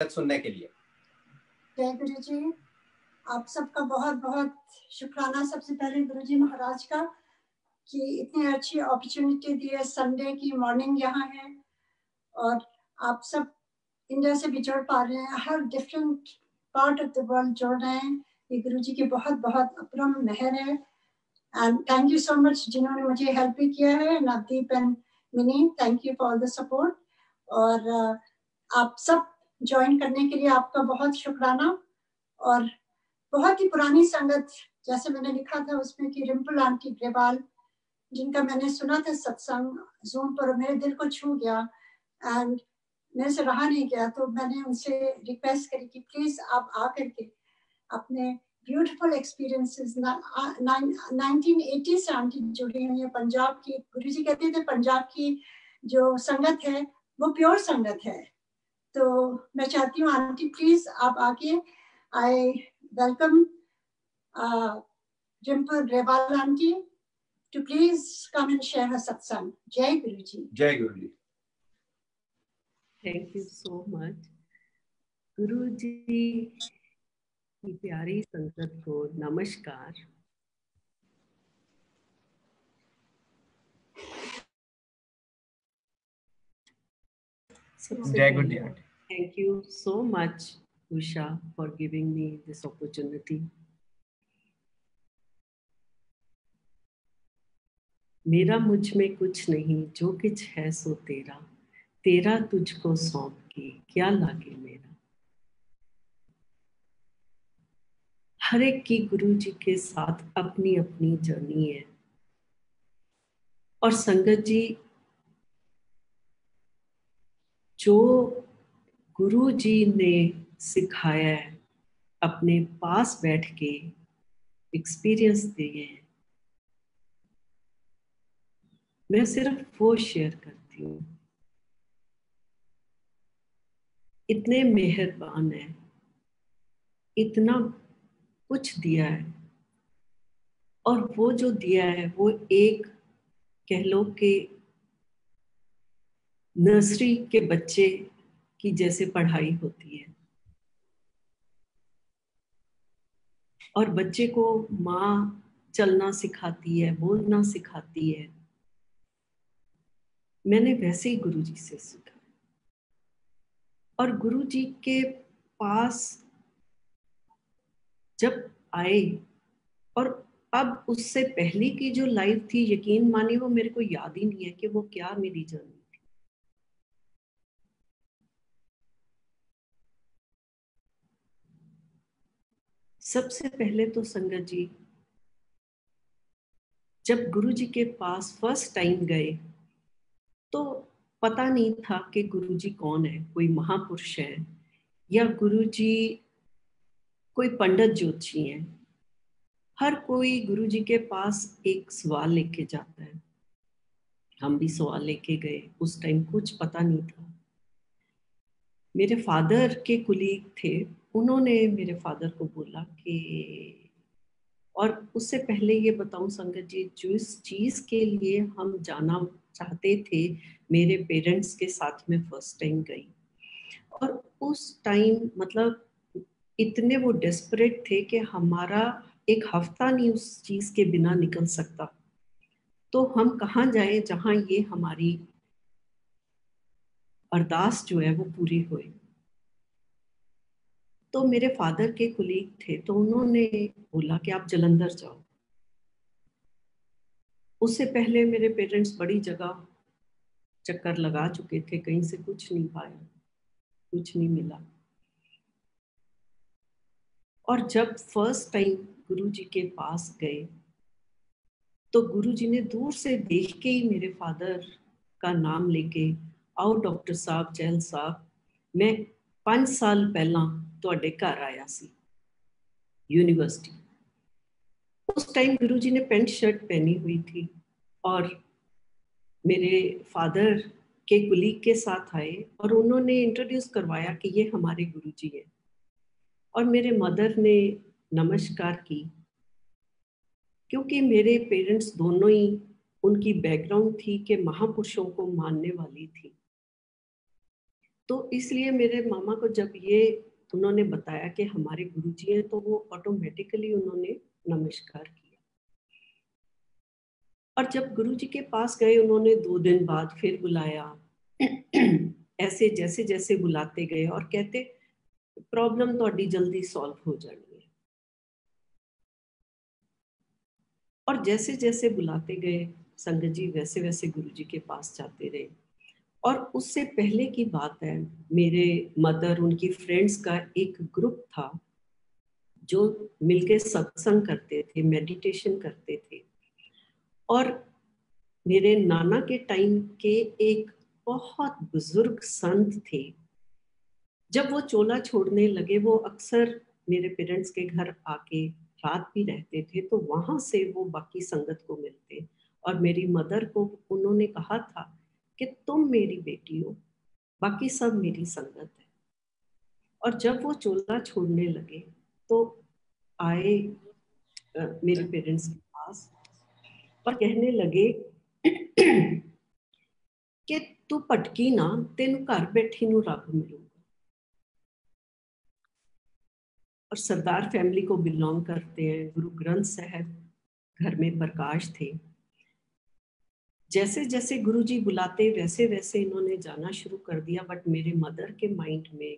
सुनने के लिए। जय गुरु जी, आप सबका बहुत बहुत शुक्राना सबसे पहले गुरु जी महाराज का कि इतनी अच्छी अपॉर्चुनिटी दी है। संडे की मॉर्निंग यहाँ है और आप सब इंडिया से भी जुड़ पा रहे हैं, हर different part of the world जुड़ रहे हैं। ये गुरु जी की बहुत बहुत अपरम मेहर है। And thank you so much जिन्होंने मुझे हेल्प भी किया है, Navdeep and mini, thank you for the support. और आप सब ज्वाइन करने के लिए आपका बहुत शुक्राना। और बहुत ही पुरानी संगत, जैसे मैंने लिखा था उसमें कि रिम्पल आंटी ग्रेवाल, जिनका मैंने सुना था सत्संग जूम पर, मेरे दिल को छू गया एंड मेरे से रहा नहीं गया, तो मैंने उनसे रिक्वेस्ट करी कि प्लीज आप आ करके अपने ब्यूटीफुल एक्सपीरियंसेस। 1980 से आंटी जुड़ी हुई है पंजाब की। गुरुजी कहते थे पंजाब की जो संगत है वो प्योर संगत है। तो मैं चाहती हूँ आंटी प्लीज आप आके, I welcome Dimple Grewal aunty to please come and share her satsang. Jai Guruji. जय गुरु जी। Thank you so much. गुरुजी की प्यारी संगत को नमस्कार। जय गुरु जी। Thank you so much, Usha, for giving me this opportunity. मेरा मुझ में कुछ नहीं, जो कुछ है सो तेरा, तेरा तुझको सौंप के क्या लागे मेरा। हर एक की गुरु जी के साथ अपनी अपनी जर्नी है और संगत जी जो गुरु जी ने सिखाया है, अपने पास बैठ के एक्सपीरियंस दिए हैं, मैं सिर्फ वो शेयर करती हूँ। इतने मेहरबान है, इतना कुछ दिया है, और वो जो दिया है वो एक कह लो कि नर्सरी के बच्चे की जैसे पढ़ाई होती है और बच्चे को माँ चलना सिखाती है, बोलना सिखाती है, मैंने वैसे ही गुरुजी से सीखा। और गुरुजी के पास जब आए, और अब उससे पहले की जो लाइफ थी, यकीन मानिए वो मेरे को याद ही नहीं है कि वो क्या मेरी जर्नी थी। सबसे पहले तो संगत जी जब गुरुजी के पास फर्स्ट टाइम गए तो पता नहीं था कि गुरुजी कौन है, कोई महापुरुष है या गुरुजी कोई पंडित ज्योतिषी है। हर कोई गुरुजी के पास एक सवाल लेके जाता है, हम भी सवाल लेके गए। उस टाइम कुछ पता नहीं था। मेरे फादर के कुलीग थे, उन्होंने मेरे फादर को बोला कि, और उससे पहले ये बताऊं संगत जी, जिस चीज़ के लिए हम जाना चाहते थे, मेरे पेरेंट्स के साथ में फर्स्ट टाइम गई, और उस टाइम मतलब इतने वो डेस्परेट थे कि हमारा एक हफ्ता नहीं उस चीज़ के बिना निकल सकता। तो हम कहाँ जाए जहाँ ये हमारी अरदास जो है वो पूरी हुई। तो मेरे फादर के कुलीग थे, तो उन्होंने बोला कि आप जलंधर जाओ। उससे पहले मेरे पेरेंट्स बड़ी जगह चक्कर लगा चुके थे, कहीं से कुछ नहीं पाया, कुछ नहीं मिला। और जब फर्स्ट टाइम गुरुजी के पास गए तो गुरुजी ने दूर से देख के ही मेरे फादर का नाम लेके, आओ डॉक्टर साहब, चहल साहब, मैं 5 साल पहला तुहाडे घर आया सी यूनिवर्सिटी। उस टाइम गुरुजी ने पेंट शर्ट पहनी हुई थी और मेरे फादर के कुलीग के साथ आए और उन्होंने इंट्रोड्यूस करवाया कि ये हमारे गुरुजी हैं। और मेरे मदर ने नमस्कार की, क्योंकि मेरे पेरेंट्स दोनों ही, उनकी बैकग्राउंड थी कि महापुरुषों को मानने वाली थी। तो इसलिए मेरे मामा को जब ये उन्होंने बताया कि हमारे गुरुजी हैं, तो वो ऑटोमेटिकली उन्होंने नमस्कार किया। और जब गुरुजी के पास गए, उन्होंने 2 दिन बाद फिर बुलाया। ऐसे जैसे जैसे बुलाते गए और कहते प्रॉब्लम ਤੁਹਾਡੀ जल्दी सॉल्व हो जानी है। और जैसे जैसे बुलाते गए संगत जी, वैसे वैसे गुरुजी के पास जाते रहे। और उससे पहले की बात है, मेरे मदर, उनकी फ्रेंड्स का एक ग्रुप था जो मिलके सत्संग करते थे, मेडिटेशन करते थे। और मेरे नाना के टाइम के एक बहुत बुजुर्ग संत थे। जब वो चोला छोड़ने लगे, वो अक्सर मेरे पेरेंट्स के घर आके रात भी रहते थे, तो वहां से वो बाकी संगत को मिलते। और मेरी मदर को उन्होंने कहा था कि तुम मेरी बेटी हो, बाकी सब मेरी संगत है। और जब वो चोला छोड़ने लगे तो आए मेरे पेरेंट्स के पास और कहने लगे कि तू भटकी ना, तेन घर बैठी नू रब मिलूगा। और सरदार फैमिली को बिलोंग करते हैं, गुरु ग्रंथ साहब घर में प्रकाश थे। जैसे जैसे गुरुजी बुलाते वैसे वैसे इन्होंने जाना शुरू कर दिया। बट मेरे मदर के माइंड में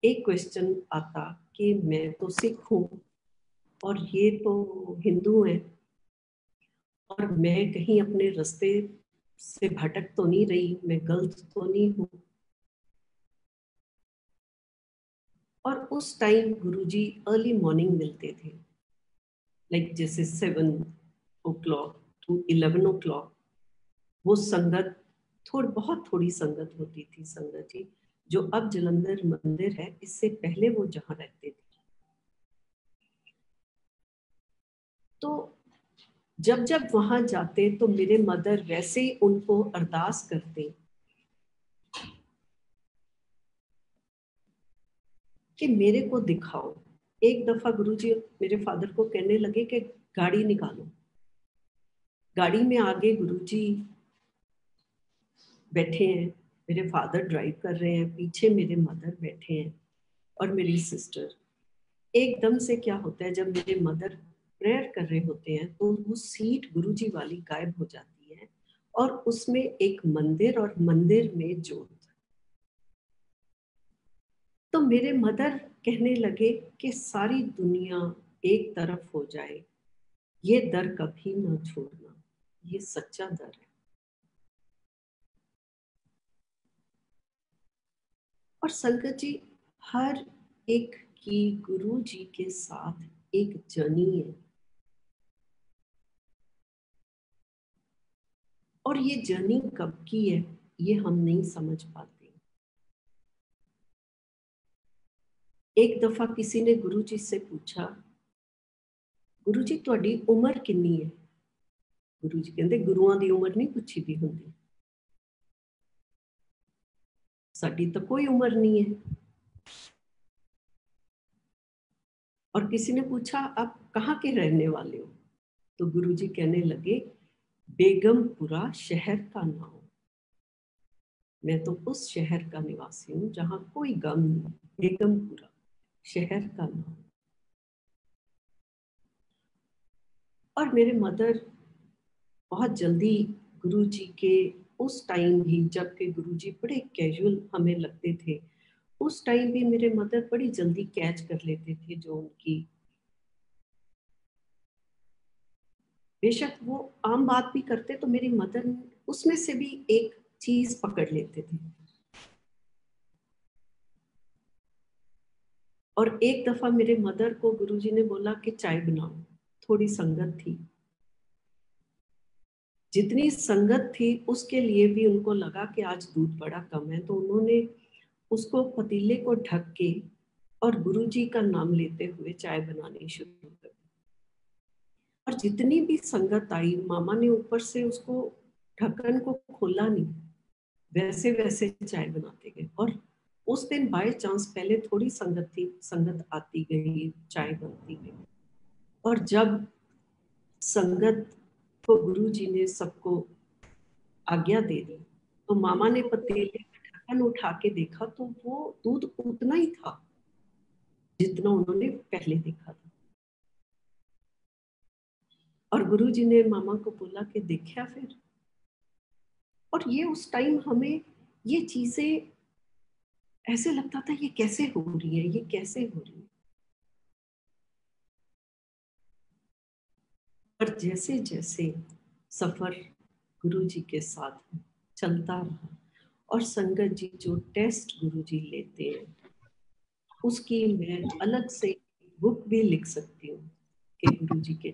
एक क्वेश्चन आता कि मैं तो सिख हूँ और ये तो हिंदू है, और मैं कहीं अपने रास्ते से भटक तो नहीं रही, मैं गलत तो नहीं हूँ। और उस टाइम गुरुजी अर्ली मॉर्निंग मिलते थे, लाइक जैसे 7 o'clock to 11 o'clock। वो संगत बहुत थोड़ी संगत होती थी संगत जी, जो अब जलंधर मंदिर है, इससे पहले वो जहाँ रहते थे। तो जब जब वहां जाते तो मेरे मदर वैसे ही उनको अरदास करते कि मेरे को दिखाओ। एक दफा गुरुजी मेरे फादर को कहने लगे कि गाड़ी निकालो। गाड़ी में आगे गुरुजी बैठे हैं, मेरे फादर ड्राइव कर रहे हैं, पीछे मेरे मदर बैठे हैं और मेरी सिस्टर। एकदम से क्या होता है, जब मेरे मदर प्रेयर कर रहे होते हैं तो वो सीट गुरुजी वाली गायब हो जाती है और उसमें एक मंदिर और मंदिर में ज्योत। तो मेरे मदर कहने लगे कि सारी दुनिया एक तरफ हो जाए, ये दर कभी ना छोड़ना, ये सच्चा दर है। और संगत जी, हर एक की गुरु जी के साथ एक जर्नी है, और ये जर्नी कब की है ये हम नहीं समझ पाते। एक दफा किसी ने गुरु जी से पूछा, गुरु जी तुहाडी उम्र कितनी है? गुरु जी कहते गुरुआं दी उम्र नहीं पूछी दी हुंदी, साडी तो कोई उम्र नहीं है। और किसी ने पूछा आप कहाँ के रहने वाले हो? तो गुरुजी कहने लगे बेगमपुरा शहर का नाम, मैं तो उस शहर का निवासी हूँ जहाँ कोई गम नहीं। बेगमपुरा शहर का नाम। और मेरे मदर बहुत जल्दी गुरुजी के उस टाइम भी, जबकि गुरुजी बड़े कैजुअल हमें लगते थे, उस टाइम भी मेरे मदर बड़ी जल्दी कैच कर लेते थे जो उनकी, बेशक वो आम बात भी करते तो मेरी मदर उसमें से भी एक चीज पकड़ लेते थे। और एक दफा मेरे मदर को गुरुजी ने बोला कि चाय बनाओ, थोड़ी संगत थी, जितनी संगत थी उसके लिए भी उनको लगा कि आज दूध बड़ा कम है, तो उन्होंने उसको पतीले को ढक के और गुरुजी का नाम लेते हुए चाय बनानी शुरू कर दी। और जितनी भी संगत आई, मामा ने ऊपर से उसको ढक्कन को खोला नहीं, वैसे वैसे चाय बनाते गए। और उस दिन बाय चांस पहले थोड़ी संगत थी, संगत आती गई, चाय बनती गई। और जब संगत को गुरु जी ने सबको आज्ञा दे दी तो मामा ने पतीले में ढक्कन उठा के देखा तो वो दूध उतना ही था जितना उन्होंने पहले देखा था। और गुरुजी ने मामा को बोला कि देखा फिर। और ये उस टाइम हमें ये चीजें ऐसे लगता था, ये कैसे हो रही है, ये कैसे हो रही है। पर जैसे जैसे सफर गुरुजी के साथ चलता रहा और संगत जी जो टेस्ट गुरुजी लेते हैं उसकी मैं अलग से बुक भी लिख सकती हूँ कि गुरुजी के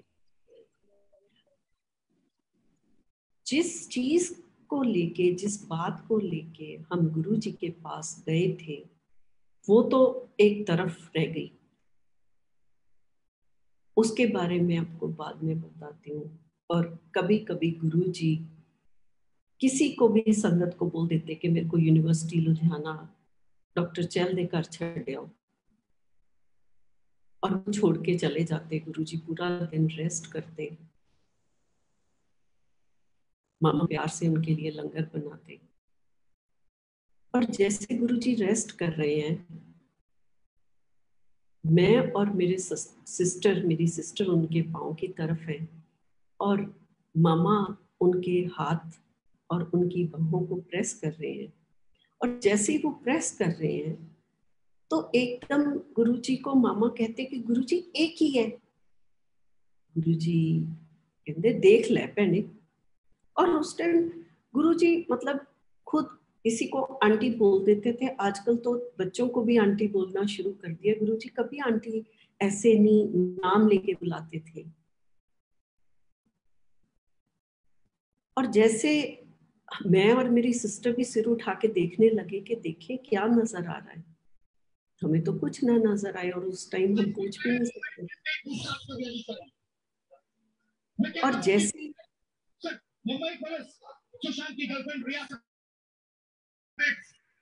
जिस चीज को लेके, जिस बात को लेके हम गुरुजी के पास गए थे वो तो एक तरफ रह गई, उसके बारे में आपको बाद में बताती हूँ। और कभी कभी गुरुजी किसी को भी संगत को बोल देते कि मेरे को यूनिवर्सिटी लुधियाना डॉक्टर चैल दे घर छड़ आओ, और वो छोड़ के चले जाते। गुरुजी पूरा दिन रेस्ट करते, मामा प्यार से उनके लिए लंगर बनाते। और जैसे गुरुजी रेस्ट कर रहे हैं, मैं और मेरी सिस्टर उनके पाँव की तरफ है और मामा उनके हाथ और उनकी बाहों को प्रेस कर रहे हैं। और जैसे ही वो प्रेस कर रहे हैं तो एकदम गुरुजी को मामा कहते कि गुरुजी एक ही है। गुरुजी कहते देख ले भैने। और उस टाइम गुरुजी मतलब खुद किसी को आंटी बोल देते थे। आजकल तो बच्चों को भी आंटी बोलना शुरू कर दिया। गुरुजी कभी आंटी ऐसे नहीं नाम लेके बुलाते थे। और जैसे मैं और मेरी सिस्टर भी सिर उठा के देखने लगे कि देखें क्या नजर आ रहा है। हमें तो कुछ ना नजर आए और उस टाइम हम पूछ भी नहीं सकते। और जैसे मुंबई पुलिस सुशांत की गर्लफ्रेंड रिया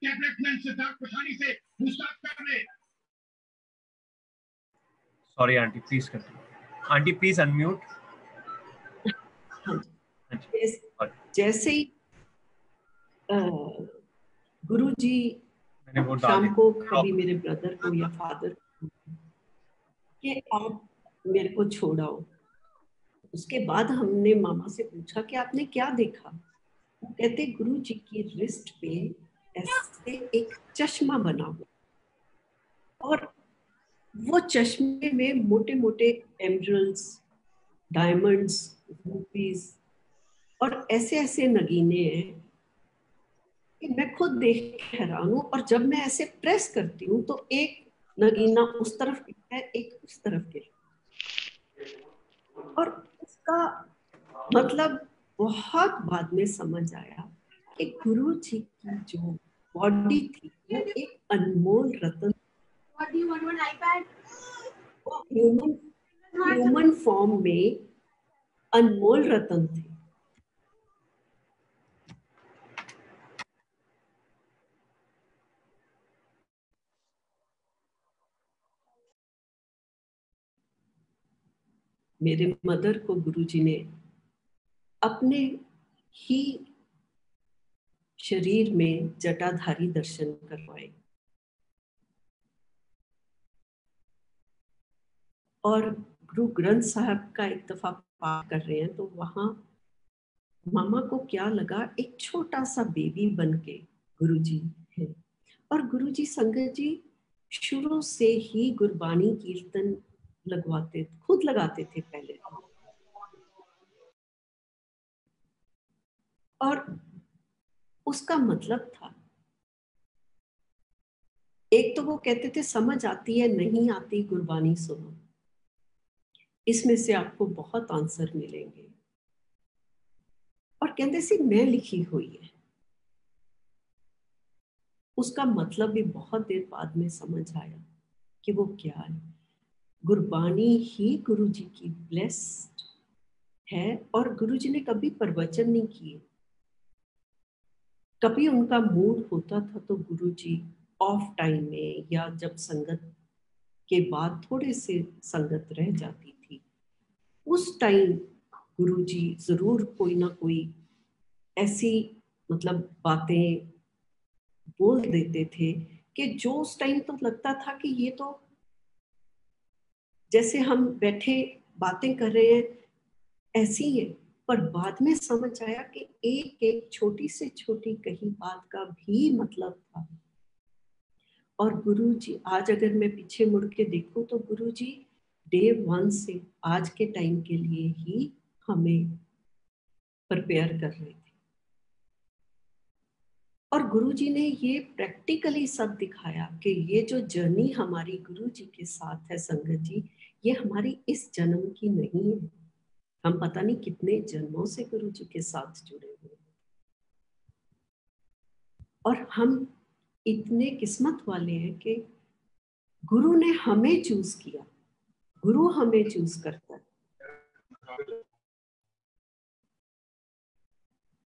कैबिनेटमैन सिद्धार्थ पठानी से पूछताछ कर रहे। Sorry aunty, please continue. Aunty please unmute. जैसे ही गुरुजी शाम को कभी मेरे ब्रदर को या फादर कि आप मेरे को छोड़ाओ, उसके बाद हमने मामा से पूछा कि आपने क्या देखा। वो कहते गुरुजी की रिस्ट पे ऐसे एक चश्मा बना हुआ और वो चश्मे में मोटे मोटे एमरल्ड्स, डायमंड्स, रूपीज और ऐसे ऐसे नगीने हैं कि मैं खुद देख के हैरान हूँ। और जब मैं ऐसे प्रेस करती हूँ तो एक नगीना उस तरफ गिरता है, एक उस तरफ गिरता है। और उसका मतलब बहुत बाद में समझ आया कि गुरु जी की जो बॉडी थी वो एक अनमोल रत्न, ह्यूमन फॉर्म में अनमोल रत्न थे। मेरे मदर को गुरुजी ने अपने ही शरीर में जटाधारी दर्शन करवाए। और गुरु ग्रंथ साहब का एक दफा पाठ कर रहे हैं तो वहां मामा को क्या लगा, एक छोटा सा बेबी बन के गुरुजी है। और गुरुजी संगत जी शुरू से ही गुरबानी कीर्तन खुद लगाते थे पहले। और उसका मतलब था, एक तो वो कहते थे समझ आती है नहीं आती गुरबानी सुनो, इसमें से आपको बहुत आंसर मिलेंगे। और कहते से मैं लिखी हुई है, उसका मतलब भी बहुत देर बाद में समझ आया कि वो क्या है। गुरबानी ही गुरु जी की ब्लेस्ड है। और गुरु जी ने कभी प्रवचन नहीं किए। कभी उनका मूड होता था तो गुरु जी ऑफ टाइम में या जब संगत के बाद थोड़े से संगत रह जाती थी उस टाइम गुरुजी जरूर कोई ना कोई ऐसी मतलब बातें बोल देते थे कि जो उस टाइम तो लगता था कि ये तो जैसे हम बैठे बातें कर रहे हैं ऐसी है, पर बाद में समझ आया कि एक एक छोटी से छोटी कही बात का भी मतलब था। और गुरुजी आज अगर मैं पीछे मुड़ के देखूं तो गुरुजी डे 1 से आज के टाइम के लिए ही हमें प्रिपेयर कर रहे थे। और गुरुजी ने ये प्रैक्टिकली सब दिखाया कि ये जो जर्नी हमारी गुरुजी के साथ है संगत जी, ये हमारी इस जन्म की नहीं है। हम पता नहीं कितने जन्मों से गुरुजी के साथ जुड़े हुए हैं और हम इतने किस्मत वाले हैं कि गुरु ने हमें चूज किया। गुरु हमें चूज करता है।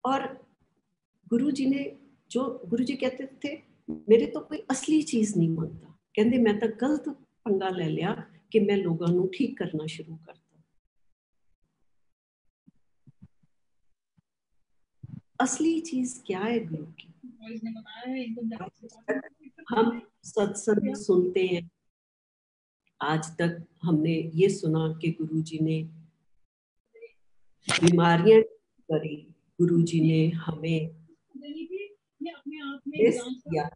और गुरुजी ने जो गुरुजी कहते थे मेरे तो कोई असली चीज नहीं मांगता, कहते मैं तो गलत पंगा ले लिया कि मैं लोगों को ठीक करना शुरू करता। असली चीज क्या है गुरु की? हम सत्संग सुनते हैं, आज तक हमने ये सुना कि गुरुजी ने बीमारियां करी, गुरुजी ने हमें किया।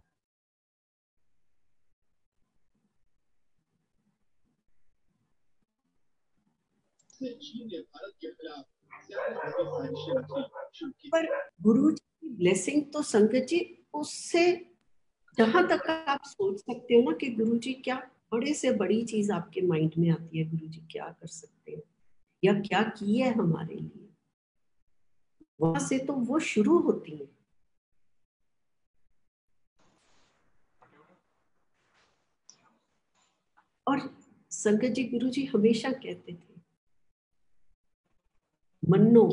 पर गुरु जी की ब्लेसिंग तो संगत जी उससे जहां तक आप सोच सकते हो ना कि गुरु जी क्या बड़े से बड़ी चीज आपके माइंड में आती है, गुरु जी क्या कर सकते हैं या क्या की है हमारे लिए, वहां से तो वो शुरू होती है। और संगत जी गुरु जी हमेशा कहते थे मन्नो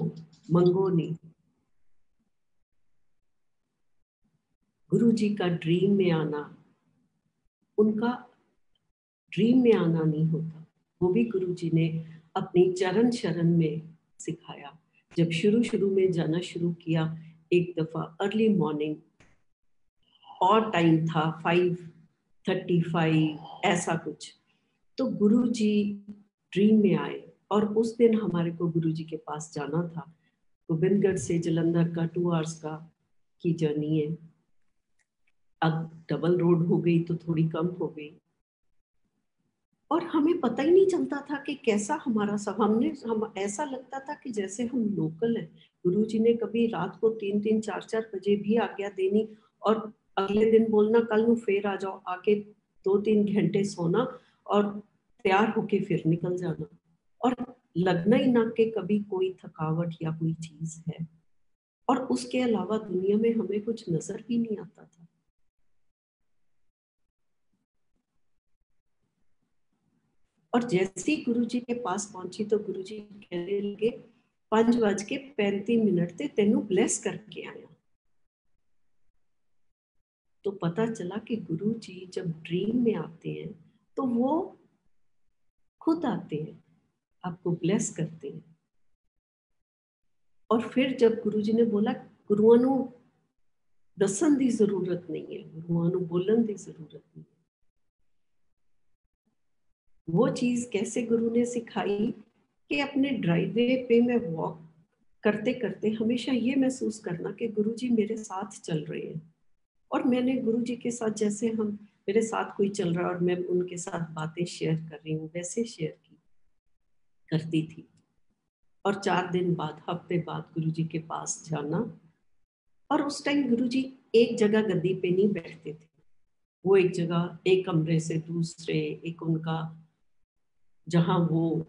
मंगो नहीं। गुरु जी का ड्रीम में आना, उनका ड्रीम में आना नहीं होता, वो भी गुरु जी ने अपनी चरण शरण में सिखाया। जब शुरू शुरू में जाना शुरू किया, एक दफा अर्ली मॉर्निंग और टाइम था 5:35 ऐसा कुछ, तो गुरु जी ड्रीम में आए और उस दिन हमारे को गुरु जी के पास जाना था। गोबिंदगढ़ से जलंधर का 2 आवर्स का की जर्नी है। अब डबल रोड हो गई तो थोड़ी कम हो गई और हमें पता ही नहीं चलता था कि कैसा हमारा सब, हम ऐसा लगता था कि जैसे हम लोकल हैं। गुरुजी ने कभी रात को 3-3 4-4 बजे भी आज्ञा देनी और अगले दिन बोलना कल ਨੂੰ फिर आ जाओ, आके 2-3 घंटे सोना और तैयार होके फिर निकल जाना और लगना ही ना कि कभी कोई थकावट या कोई चीज है। और उसके अलावा दुनिया में हमें कुछ नजर भी नहीं आता था। और जैसे ही गुरु जी के पास पहुंची तो गुरु जी कहने लगे 5:35 ते तेनू ब्लेस करके आया। तो पता चला कि गुरु जी जब ड्रीम में आते हैं तो वो खुद आते हैं, आपको ब्लेस करते हैं। और फिर जब गुरु जी ने बोला गुरुआं नू दसन की जरूरत नहीं है, गुरुआं नू बोलन की जरूरत नहीं है, वो चीज कैसे गुरु ने सिखाई कि अपने ड्राइववे पे मैं वॉक करते करते हमेशा ये महसूस करना कि गुरु जी मेरे साथ चल रहे हैं। और मैंने गुरु जी के साथ जैसे हम मेरे साथ कोई चल रहा है और मैं उनके साथ बातें शेयर कर रही हूँ वैसे शेयर करती थी। और 4 दिन बाद हफ्ते बाद गुरु जी के पास जाना, और उस टाइम गुरु जी एक जगह गद्दी पे नहीं बैठते थे, वो एक जगह एक कमरे से दूसरे, एक उनका जहाँ वो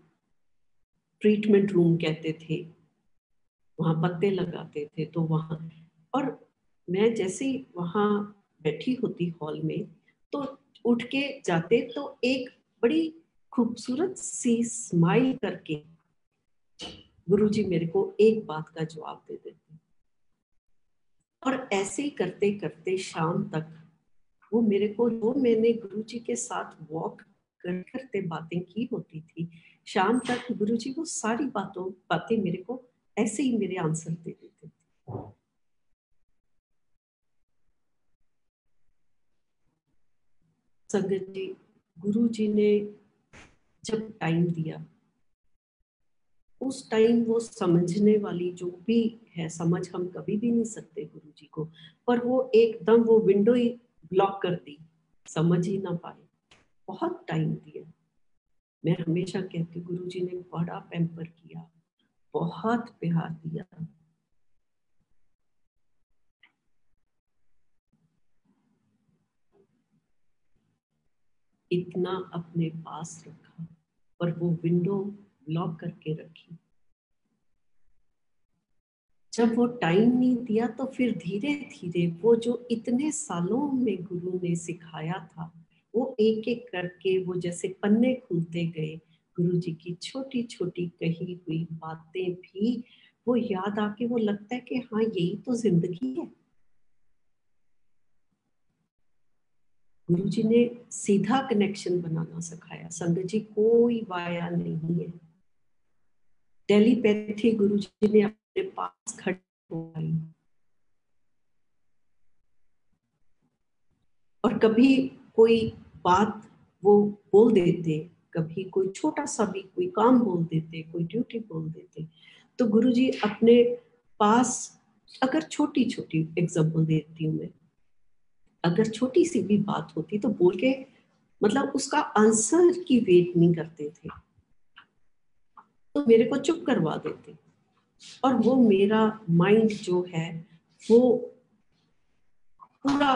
ट्रीटमेंट रूम कहते थे वहां पत्ते लगाते थे तो वहां, और मैं जैसे ही वहां बैठी होती हॉल में तो उठ के जाते तो एक बड़ी खूबसूरत सी स्माइल करके गुरुजी मेरे को एक बात का जवाब दे देते। और ऐसे ही करते करते शाम तक वो मेरे को, जो मैंने गुरुजी के साथ वॉक करते बातें की होती थी, शाम तक गुरुजी वो सारी बातें मेरे को ऐसे ही मेरे आंसर दे देते थे। संगत जी, गुरु जी ने जब टाइम दिया, उस टाइम वो समझने वाली जो भी है, समझ हम कभी भी नहीं सकते गुरु जी को, पर वो एकदम वो विंडो ही ब्लॉक कर दी, समझ ही ना पाए। बहुत टाइम दिया। मैं हमेशा कहती हूँ गुरु जी ने बड़ा पैम्पर किया, बहुत प्यार दिया। इतना अपने पास रखा, पर वो विंडो ब्लॉक करके रखी। जब वो टाइम नहीं दिया तो फिर धीरे धीरे वो जो इतने सालों में गुरु ने सिखाया था, वो एक एक करके वो जैसे पन्ने खुलते गए। गुरु जी की छोटी छोटी कही हुई बातें भी वो याद आके वो लगता है कि हाँ, यही तो जिंदगी है। गुरु जी ने सीधा कनेक्शन बनाना सिखाया। संगत जी, कोई वाया नहीं है। टेलीपैथी गुरु जी ने अपने पास खड़ी होई, और कभी कोई बात वो बोल देते, कभी कोई छोटा सा भी कोई काम बोल देते, कोई ड्यूटी बोल देते, तो गुरुजी अपने पास, अगर छोटी छोटी एग्जांपल देती हूँ मैं, अगर छोटी सी भी बात होती तो बोल के मतलब उसका आंसर की वेट नहीं करते थे, तो मेरे को चुप करवा देते, और वो मेरा माइंड जो है वो पूरा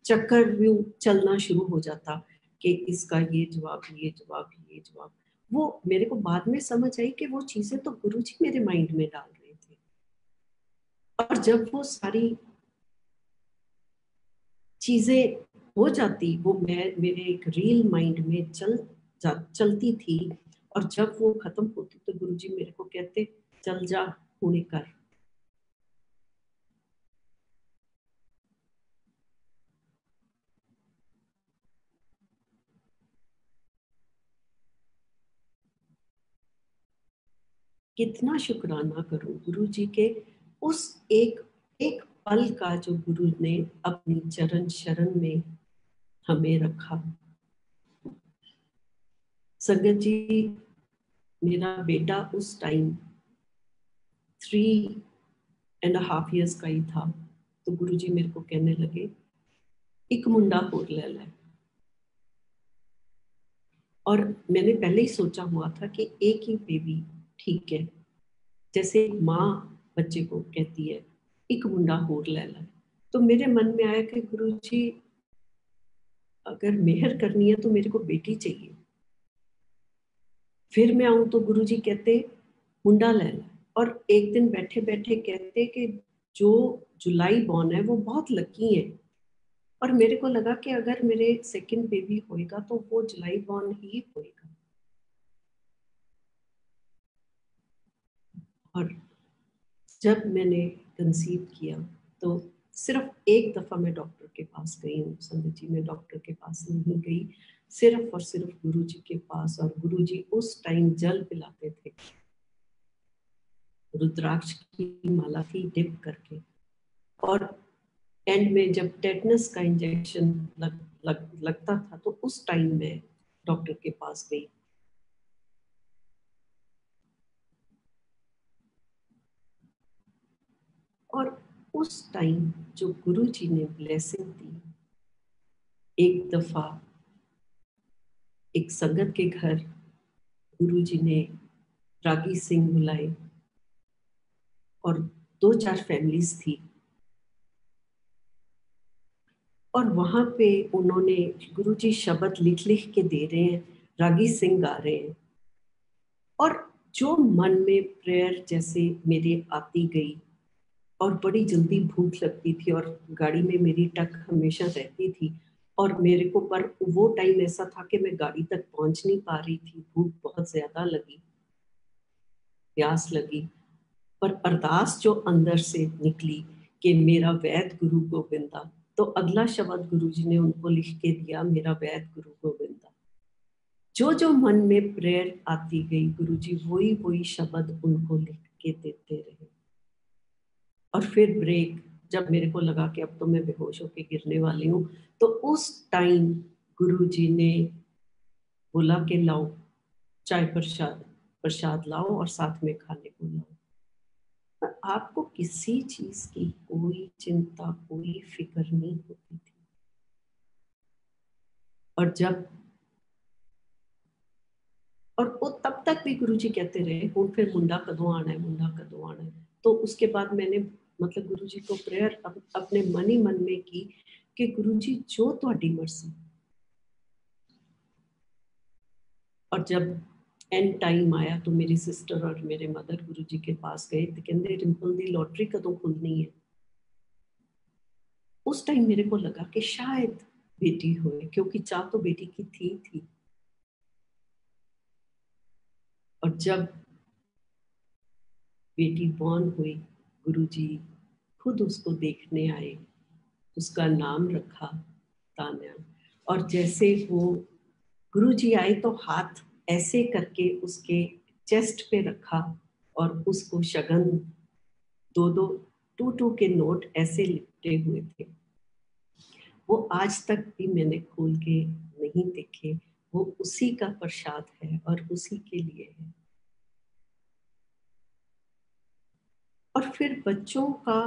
चक्कर व्यू चलना शुरू हो जाता कि इसका ये जवाब, ये जवाब, ये जवाब। वो मेरे को बाद में समझ आई कि वो चीजें तो गुरुजी मेरे माइंड में डाल रहे थे, और जब वो सारी चीजें हो जाती, वो मैं मेरे एक रील माइंड में चलती थी, और जब वो खत्म होती तो गुरुजी मेरे को कहते, चल जा, हुणे कर। कितना शुक्राना करूं गुरु जी के उस एक एक पल का, जो गुरु ने अपनी चरण शरण में हमें रखा। संगत जी, मेरा बेटा उस टाइम 3.5 years का ही था, तो गुरु जी मेरे को कहने लगे, एक मुंडा होर ले ले। और मैंने पहले ही सोचा हुआ था कि एक ही बेबी ठीक है, जैसे माँ बच्चे को कहती है एक मुंडा होर ले ले, तो मेरे मन में आया कि गुरु जी अगर मेहर करनी है तो मेरे को बेटी चाहिए। फिर मैं आऊं तो गुरुजी कहते मुंडा ले ला, और एक दिन बैठे बैठे कहते कि जो जुलाई बॉर्न है वो बहुत लकी है, और मेरे को लगा कि अगर मेरे सेकंड बेबी होएगा तो वो जुलाई बॉर्न ही होएगा। और जब मैंने कंसीव किया तो सिर्फ एक दफा मैं डॉक्टर के पास गई हूँ संगत जी, मैं डॉक्टर के पास नहीं गई, सिर्फ और सिर्फ गुरु जी के पास। और गुरु जी उस टाइम जल पिलाते थे, रुद्राक्ष की माला थी डिप करके, और एंड में जब टेटनस का इंजेक्शन लगता था तो उस टाइम में डॉक्टर के पास गई। और उस टाइम जो गुरु जी ने ब्लेसिंग दी, एक दफा एक संगत के घर गुरु जी ने रागी सिंह बुलाए, और 2-4 फैमिलीज थी, और वहां पे उन्होंने गुरुजी शब्द लिख लिख के दे रहे हैं, रागी सिंह गा रहे हैं, और जो मन में प्रेयर जैसे मेरे आती गई, और बड़ी जल्दी भूख लगती थी, और गाड़ी में मेरी टक हमेशा रहती थी, और मेरे को पर वो टाइम ऐसा था कि मैं गाड़ी तक पहुंच नहीं पा रही थी, भूख बहुत ज्यादा लगी, प्यास लगी, पर अरदास जो अंदर से निकली कि मेरा वैद गुरु गोविंदा, तो अगला शब्द गुरु जी ने उनको लिख के दिया, मेरा वैद गुरु गोविंदा। जो जो मन में प्रेयर आती गई गुरु जी वही वही शब्द उनको लिख के देते रहे। और फिर ब्रेक, जब मेरे को लगा कि अब तो मैं बेहोश होके गिरने वाली हूँ, तो उस टाइम गुरु जी ने बोला कि लाओ चाय प्रसाद लाओ और साथ में खाने को लाओ। पर आपको किसी चीज की कोई चिंता, कोई फिक्र नहीं होती थी। और वो तब तक भी गुरुजी कहते रहे हुण फिर मुंडा कदों आना है, मुंडा कदों आना है। तो उसके बाद मैंने मतलब गुरुजी को प्रेयर अपने मन ही मन में की कि गुरुजी जो तुहाडी मर्जी। और जब एंड टाइम आया तो मेरी सिस्टर और मेरे मदर गुरुजी के पास गए तो कहते रिंपल दी लॉटरी कदों खुलनी है। उस टाइम मेरे को लगा कि शायद बेटी होए, क्योंकि चाह तो बेटी की थी। और जब बेटी बॉर्न हुई, गुरुजी खुद उसको देखने आए, उसका नाम रखा तान्या। और जैसे वो गुरुजी आए तो हाथ ऐसे करके उसके चेस्ट पे रखा और उसको शगन 2 के नोट ऐसे लिपटे हुए थे। वो आज तक भी मैंने खोल के नहीं देखे। वो उसी का प्रसाद है और उसी के लिए है। और फिर बच्चों का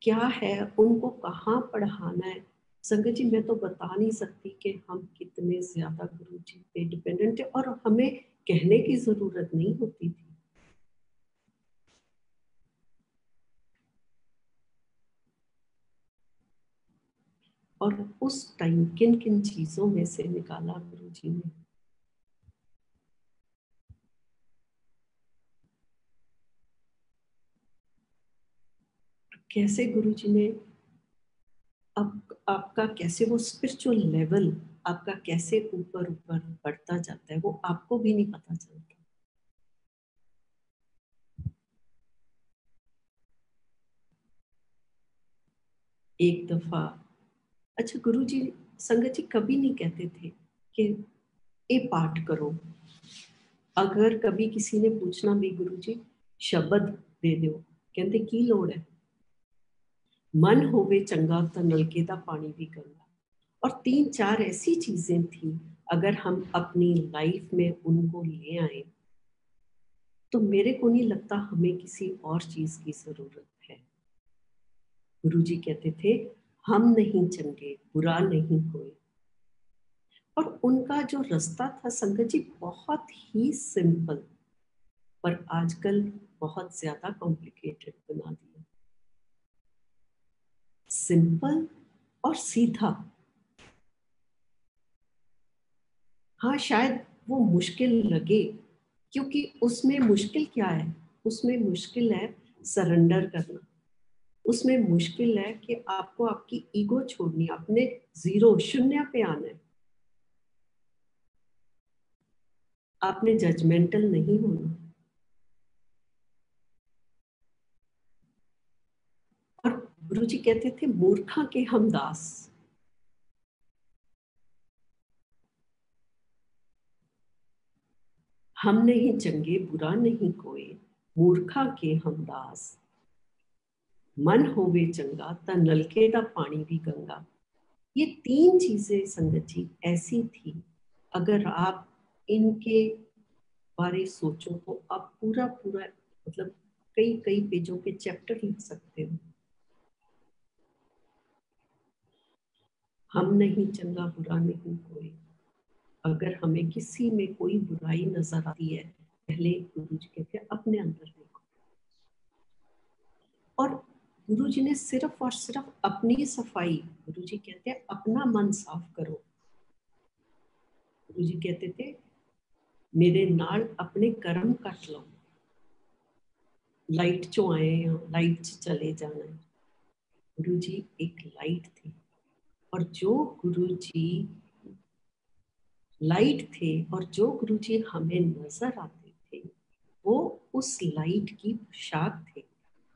क्या है, उनको कहाँ पढ़ाना है, संगत जी मैं तो बता नहीं सकती कि हम कितने ज्यादा गुरुजी पे डिपेंडेंट है और हमें कहने की जरूरत नहीं होती थी। और उस टाइम किन किन चीजों में से निकाला गुरुजी ने। कैसे गुरुजी ने अब आपका कैसे वो स्पिरिचुअल लेवल आपका कैसे ऊपर ऊपर बढ़ता जाता है, वो आपको भी नहीं पता चलता। एक दफा अच्छा गुरुजी संगत जी कभी नहीं कहते थे कि ये पाठ करो। अगर कभी किसी ने पूछना भी गुरुजी शब्द दे दो, कहते की लोड़ है, मन होवे चंगा तो नलके दा पानी भी गंगा। और 3-4 ऐसी चीजें थी, अगर हम अपनी लाइफ में उनको ले आए तो मेरे को नहीं लगता हमें किसी और चीज की जरूरत है। गुरुजी कहते थे हम नहीं चंगे बुरा नहीं कोई। और उनका जो रास्ता था संगत जी बहुत ही सिंपल, पर आजकल बहुत ज्यादा कॉम्प्लिकेटेड बना दिया। सिंपल और सीधा। हाँ शायद वो मुश्किल लगे, क्योंकि उसमें मुश्किल क्या है, उसमें मुश्किल है सरेंडर करना। उसमें मुश्किल है कि आपको आपकी ईगो छोड़नी, अपने जीरो शून्य पे आना है। आपने जजमेंटल नहीं होना। और गुरुजी कहते थे मूर्खा के हम दास। हम नहीं चंगे बुरा नहीं कोई, मूर्खा के हम दास। मन होवे चंगा ता नलके दा पानी भी गंगा। ये 3 चीजें संगत जी ऐसी थी, अगर आप इनके बारे सोचो तो आप पूरा पूरा मतलब कई कई पेजों के चैप्टर लिख सकते हो। हम नहीं चंगा बुरा नहीं कोई। अगर हमें किसी में कोई बुराई नजर आती है, पहले गुरु जी कहते हैं अपने अंदर देखो। और गुरु जी ने सिर्फ और सिर्फ अपनी सफाई, गुरु जी कहते हैं अपना मन साफ करो। गुरु जी कहते थे मेरे नाल अपने कर्म कट लो। लाइट चो आए हैं, लाइट च चले जाना है। गुरु जी एक लाइट थे, और जो गुरु जी लाइट थे और जो गुरु जी हमें नजर आते थे, वो उस लाइट की पोशाक थे।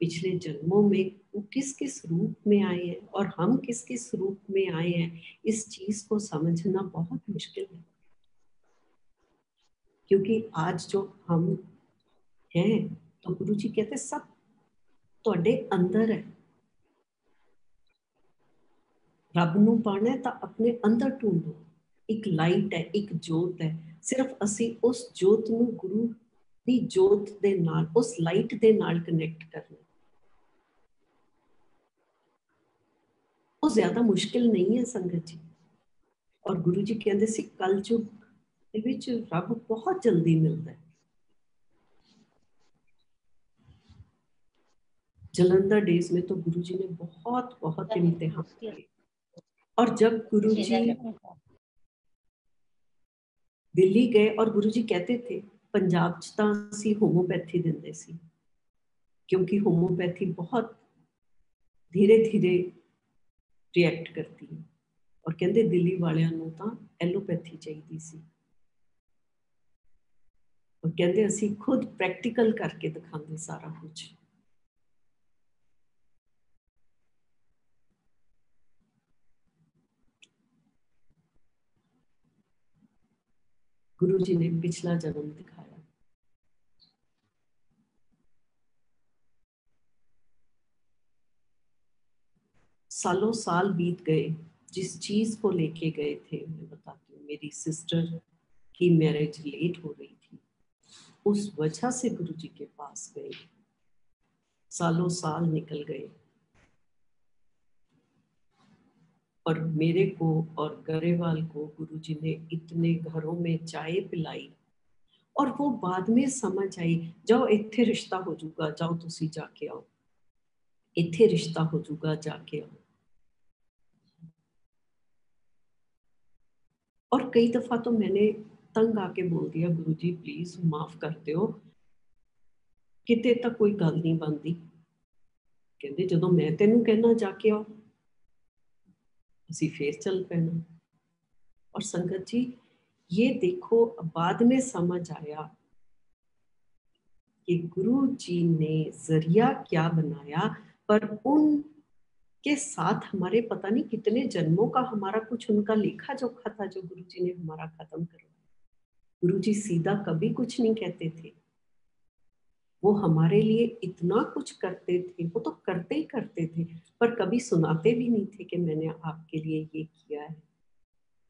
पिछले जन्मों में वो किस किस रूप में आए हैं और हम किस किस रूप में आए हैं, इस चीज को समझना बहुत मुश्किल है। क्योंकि आज जो हम हैं, तो गुरु जी कहते सब तुहाडे अंदर है। रब नूं पाना है तो अपने अंदर ढूंढो। एक लाइट है, एक जोत है। सिर्फ ਅਸੀਂ उस जोत ਨੂੰ गुरु ਦੀ जोत ਦੇ ਨਾਲ, उस लाइट ਦੇ ਨਾਲ कनेक्ट करना। वो ज्यादा मुश्किल नहीं है संगत जी। और गुरु जी कहते सी कलयुग ਦੇ ਵਿੱਚ ਰੱਬ बहुत जल्दी मिलता है। जलंधर डेज में तो गुरु जी ने बहुत बहुत इम्तिहान किए। और जब गुरु जी दिल्ली गए और गुरु जी कहते थे पंजाब च तां असीं होम्योपैथी दिंदे सी, क्योंकि होम्योपैथी बहुत धीरे धीरे रिएक्ट करती है। और कहते दिल्ली वालियां नूं तां एलोपैथी चाहिदी सी। और कहते असीं खुद प्रैक्टिकल करके दिखाते सारा कुछ। गुरु जी ने पिछला जन्म दिखाया। सालों साल बीत गए। जिस चीज को लेके गए थे, मैं बताती हूँ, मेरी सिस्टर की मैरिज लेट हो रही थी, उस वजह से गुरु जी के पास गए। सालों साल निकल गए और मेरे को और गरेवाल को गुरु जी ने इतने घरों में चाय पिलाई और वो बाद में समझ आई, जाओ इत्थे रिश्ता हो जाऊगा, जाओ तुसी जाके आओ, इत्थे रिश्ता हो जाऊगा, जाके आओ। और कई दफा तो मैंने तंग आके बोल दिया, गुरु जी प्लीज माफ कर दो, किते तक कोई गल नहीं बनती। कहते जदों मैं तेनू कहना जाके आओ, असी फिर चल पैना। और संगत जी ये देखो, बाद में समझ आया कि गुरु जी ने जरिया क्या बनाया, पर उनके साथ हमारे पता नहीं कितने जन्मों का हमारा कुछ उनका लेखा जोखा था जो गुरु जी ने हमारा खत्म करवाया। गुरु जी सीधा कभी कुछ नहीं कहते थे, वो हमारे लिए इतना कुछ करते थे, वो तो करते ही करते थे, पर कभी सुनाते भी नहीं थे कि मैंने आपके लिए ये किया है।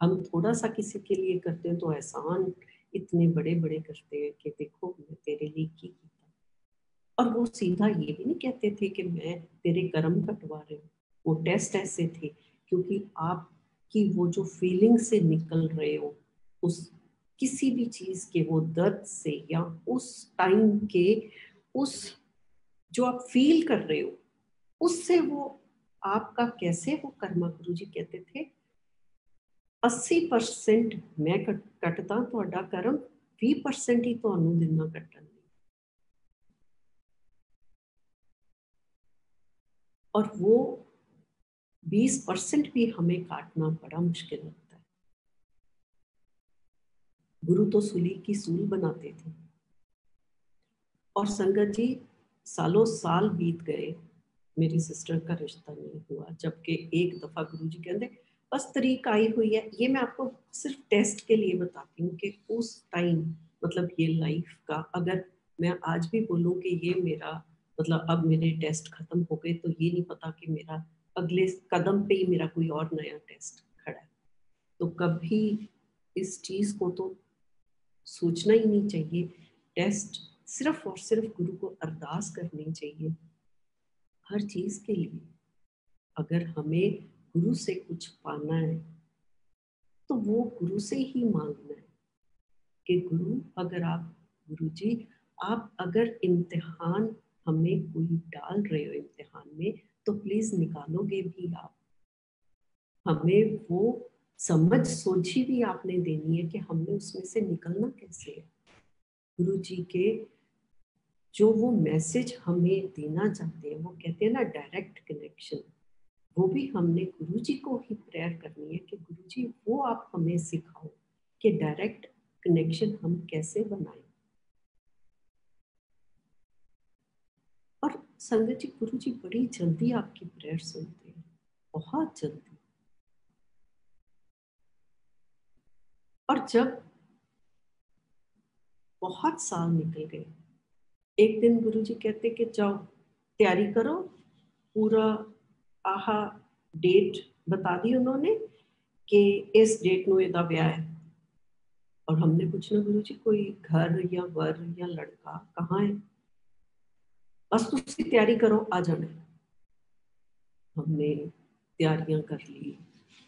हम थोड़ा सा किसी के लिए करते हैं तो एहसान इतने बड़े बड़े करते हैं कि देखो मैं तेरे लिए की किया। और वो सीधा ये भी नहीं कहते थे कि मैं तेरे कर्म कटवा रही हूँ। वो टेस्ट ऐसे थे क्योंकि आपकी वो जो फीलिंग से निकल रहे हो, उस किसी भी चीज के वो दर्द से या उस टाइम के उस जो आप फील कर रहे हो उससे वो आपका कैसे वो कर्मा, गुरु जी कहते थे 80% मैं कटदा तुहाडा कर्म, 20% ही तुहानू दिना कटन। और वो 20% भी हमें काटना बड़ा मुश्किल लगता है। गुरु तो सूली की सूल बनाते थे। और संगत जी सालों साल बीत गए, मेरी सिस्टर का रिश्ता नहीं हुआ, जबकि एक दफा गुरु जी कहते बस तरीक आई हुई है। ये मैं आपको सिर्फ टेस्ट के लिए बताती हूँ कि उस टाइम मतलब ये लाइफ का, अगर मैं आज भी बोलूँ कि ये मेरा मतलब अब मेरे टेस्ट खत्म हो गए तो ये नहीं पता कि मेरा अगले कदम पे ही मेरा कोई और नया टेस्ट खड़ा है। तो कभी इस चीज को तो सोचना ही नहीं चाहिए। टेस्ट सिर्फ और सिर्फ गुरु को अरदास करनी चाहिए हर चीज के लिए। अगर हमें गुरु से कुछ पाना है तो वो गुरु से ही मांगना है कि गुरु अगर आप, गुरु जी आप अगर इम्तिहान हमें कोई डाल रहे हो इम्तिहान में तो प्लीज निकालोगे भी आप। हमें वो समझ सोची भी आपने देनी है कि हमने उसमें से निकलना कैसे है। गुरु जी के जो वो मैसेज हमें देना चाहते हैं, वो कहते हैं ना डायरेक्ट कनेक्शन, वो भी हमने गुरु जी को ही प्रेयर करनी है कि गुरु जी वो आप हमें सिखाओ कि डायरेक्ट कनेक्शन हम कैसे बनाएं। और संगत जी गुरु जी बड़ी जल्दी आपकी प्रेयर सुनते हैं, बहुत जल्दी। और जब बहुत साल निकल गए, एक दिन गुरु जी कहते कि जाओ तैयारी करो, पूरा आहा डेट बता दी उन्होंने कि इस डेट नु एदा ब्याह है। और हमने पूछना गुरुजी कोई घर या वर या लड़का कहाँ है, बस तुसी तैयारी करो आ जाना। हमने तैयारियां कर ली,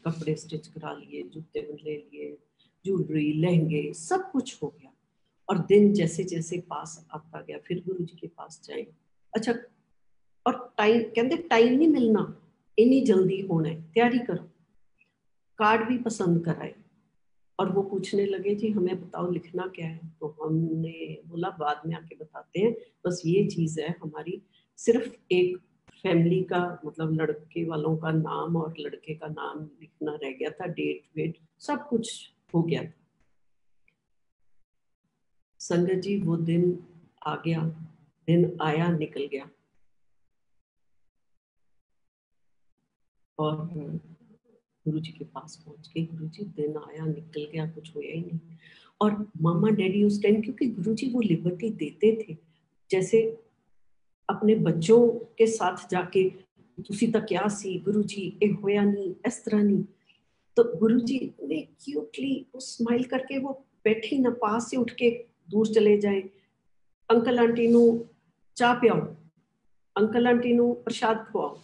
कपड़े स्टिच करा लिए, जूते ले लिए, ज्वेलरी, लहंगे, सब कुछ हो गया। और दिन जैसे जैसे पास आता गया, फिर गुरुजी के पास जाए। अच्छा, और टाइम कहते टाइम नहीं मिलना, इन्नी जल्दी होना है, तैयारी करो। कार्ड भी पसंद कराए और वो पूछने लगे जी हमें बताओ लिखना क्या है। तो हमने बोला बाद में आके बताते हैं, बस ये चीज़ है हमारी, सिर्फ एक फैमिली का मतलब लड़के वालों का नाम और लड़के का नाम लिखना रह गया था, डेट वेट सब कुछ हो गया था। संगत जी वो दिन आ गया, दिन आया निकल गया और गुरुजी के पास पहुंच गए। गुरुजी दिन आया निकल गया, कुछ होया ही नहीं। और मामा डैडी उस टाइम, क्योंकि गुरुजी वो लिबर्टी देते थे, जैसे अपने बच्चों के साथ जाके तुसी तक क्या सी गुरुजी ए होया नहीं, इस तरह नहीं। तो गुरुजी ने क्यूटली वो स्माइल करके वो बैठी ना, पास से उठ के दूर चले जाए, अंकल आंटी नू चाह पियाओ, अंकल आंटी नू प्रसाद खुआओ,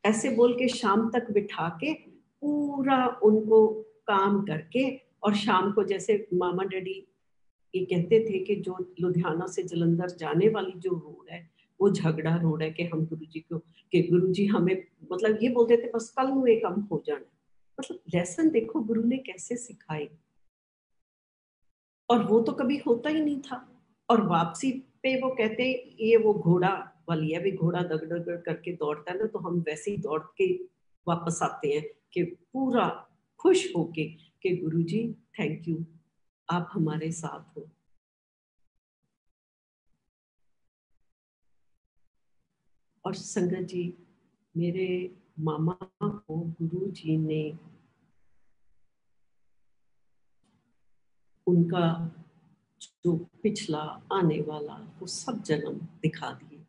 ऐसे बोल के शाम तक बिठा के पूरा उनको काम करके। और शाम को जैसे मामा डैडी ये कहते थे कि जो लुधियाना से जलंधर जाने वाली जो रोड है वो झगड़ा रोड है, कि हम गुरुजी को कि गुरुजी हमें मतलब ये बोलते थे बस कल में कम हो जाना। मतलब लेसन देखो गुरु ने कैसे सिखाए, और वो तो कभी होता ही नहीं था। और वापसी पे वो कहते ये वो घोड़ा वाली है, भी घोड़ा दगड़ करके दौड़ता है ना, तो हम वैसे ही दौड़ के वापस आते हैं कि पूरा खुश होके कि गुरुजी थैंक यू, आप हमारे साथ हो। और संगत जी मेरे मामा को गुरुजी ने उनका जो पिछला आने वाला वो सब जन्म दिखा दिए।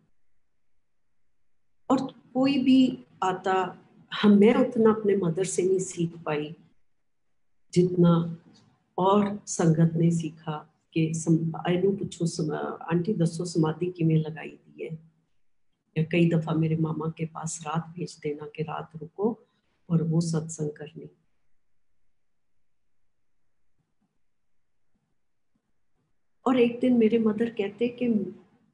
और कोई भी आता, मैं उतना अपने मदर से नहीं सीख पाई जितना और संगत ने सीखा कि आयनू पूछो आंटी दसो समाधि किमें लगाई दी है। या कई दफा मेरे मामा के पास रात भेज देना कि रात रुको और वो सत्संग करनी। और एक दिन मेरे मदर कहते कि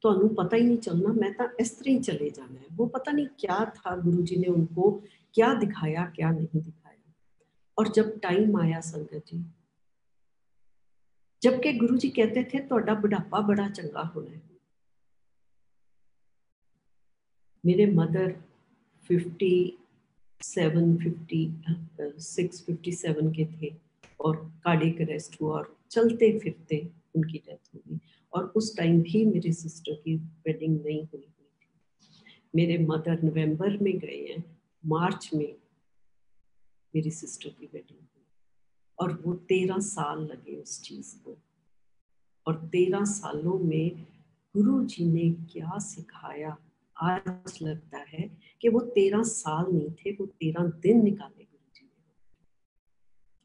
ਤੁਹਾਨੂੰ पता ही नहीं चलना, मैं तो इस तरह ही चले जाना है। वो पता नहीं क्या था, गुरुजी ने उनको क्या दिखाया क्या नहीं दिखाया। और जब टाइम आया संगत जी, जबकि गुरुजी कहते थे ਤੁਹਾਡਾ बुढ़ापा बड़ा चंगा होना है, मेरे मदर 57 के थे और कार्डियक अरेस्ट हुआ और चलते फिरते उनकी डेथ हो गई। और उस टाइम भी मेरे सिस्टर की वेडिंग नहीं हुई थी। मेरे मदर नवंबर में गए हैं, मार्च में मेरी सिस्टर की वेडिंग हुई। और वो 13 साल लगे उस चीज को। और 13 सालों में गुरु जी ने क्या सिखाया, आज लगता है कि वो 13 साल नहीं थे, वो 13 दिन निकाले गुरु जी ने।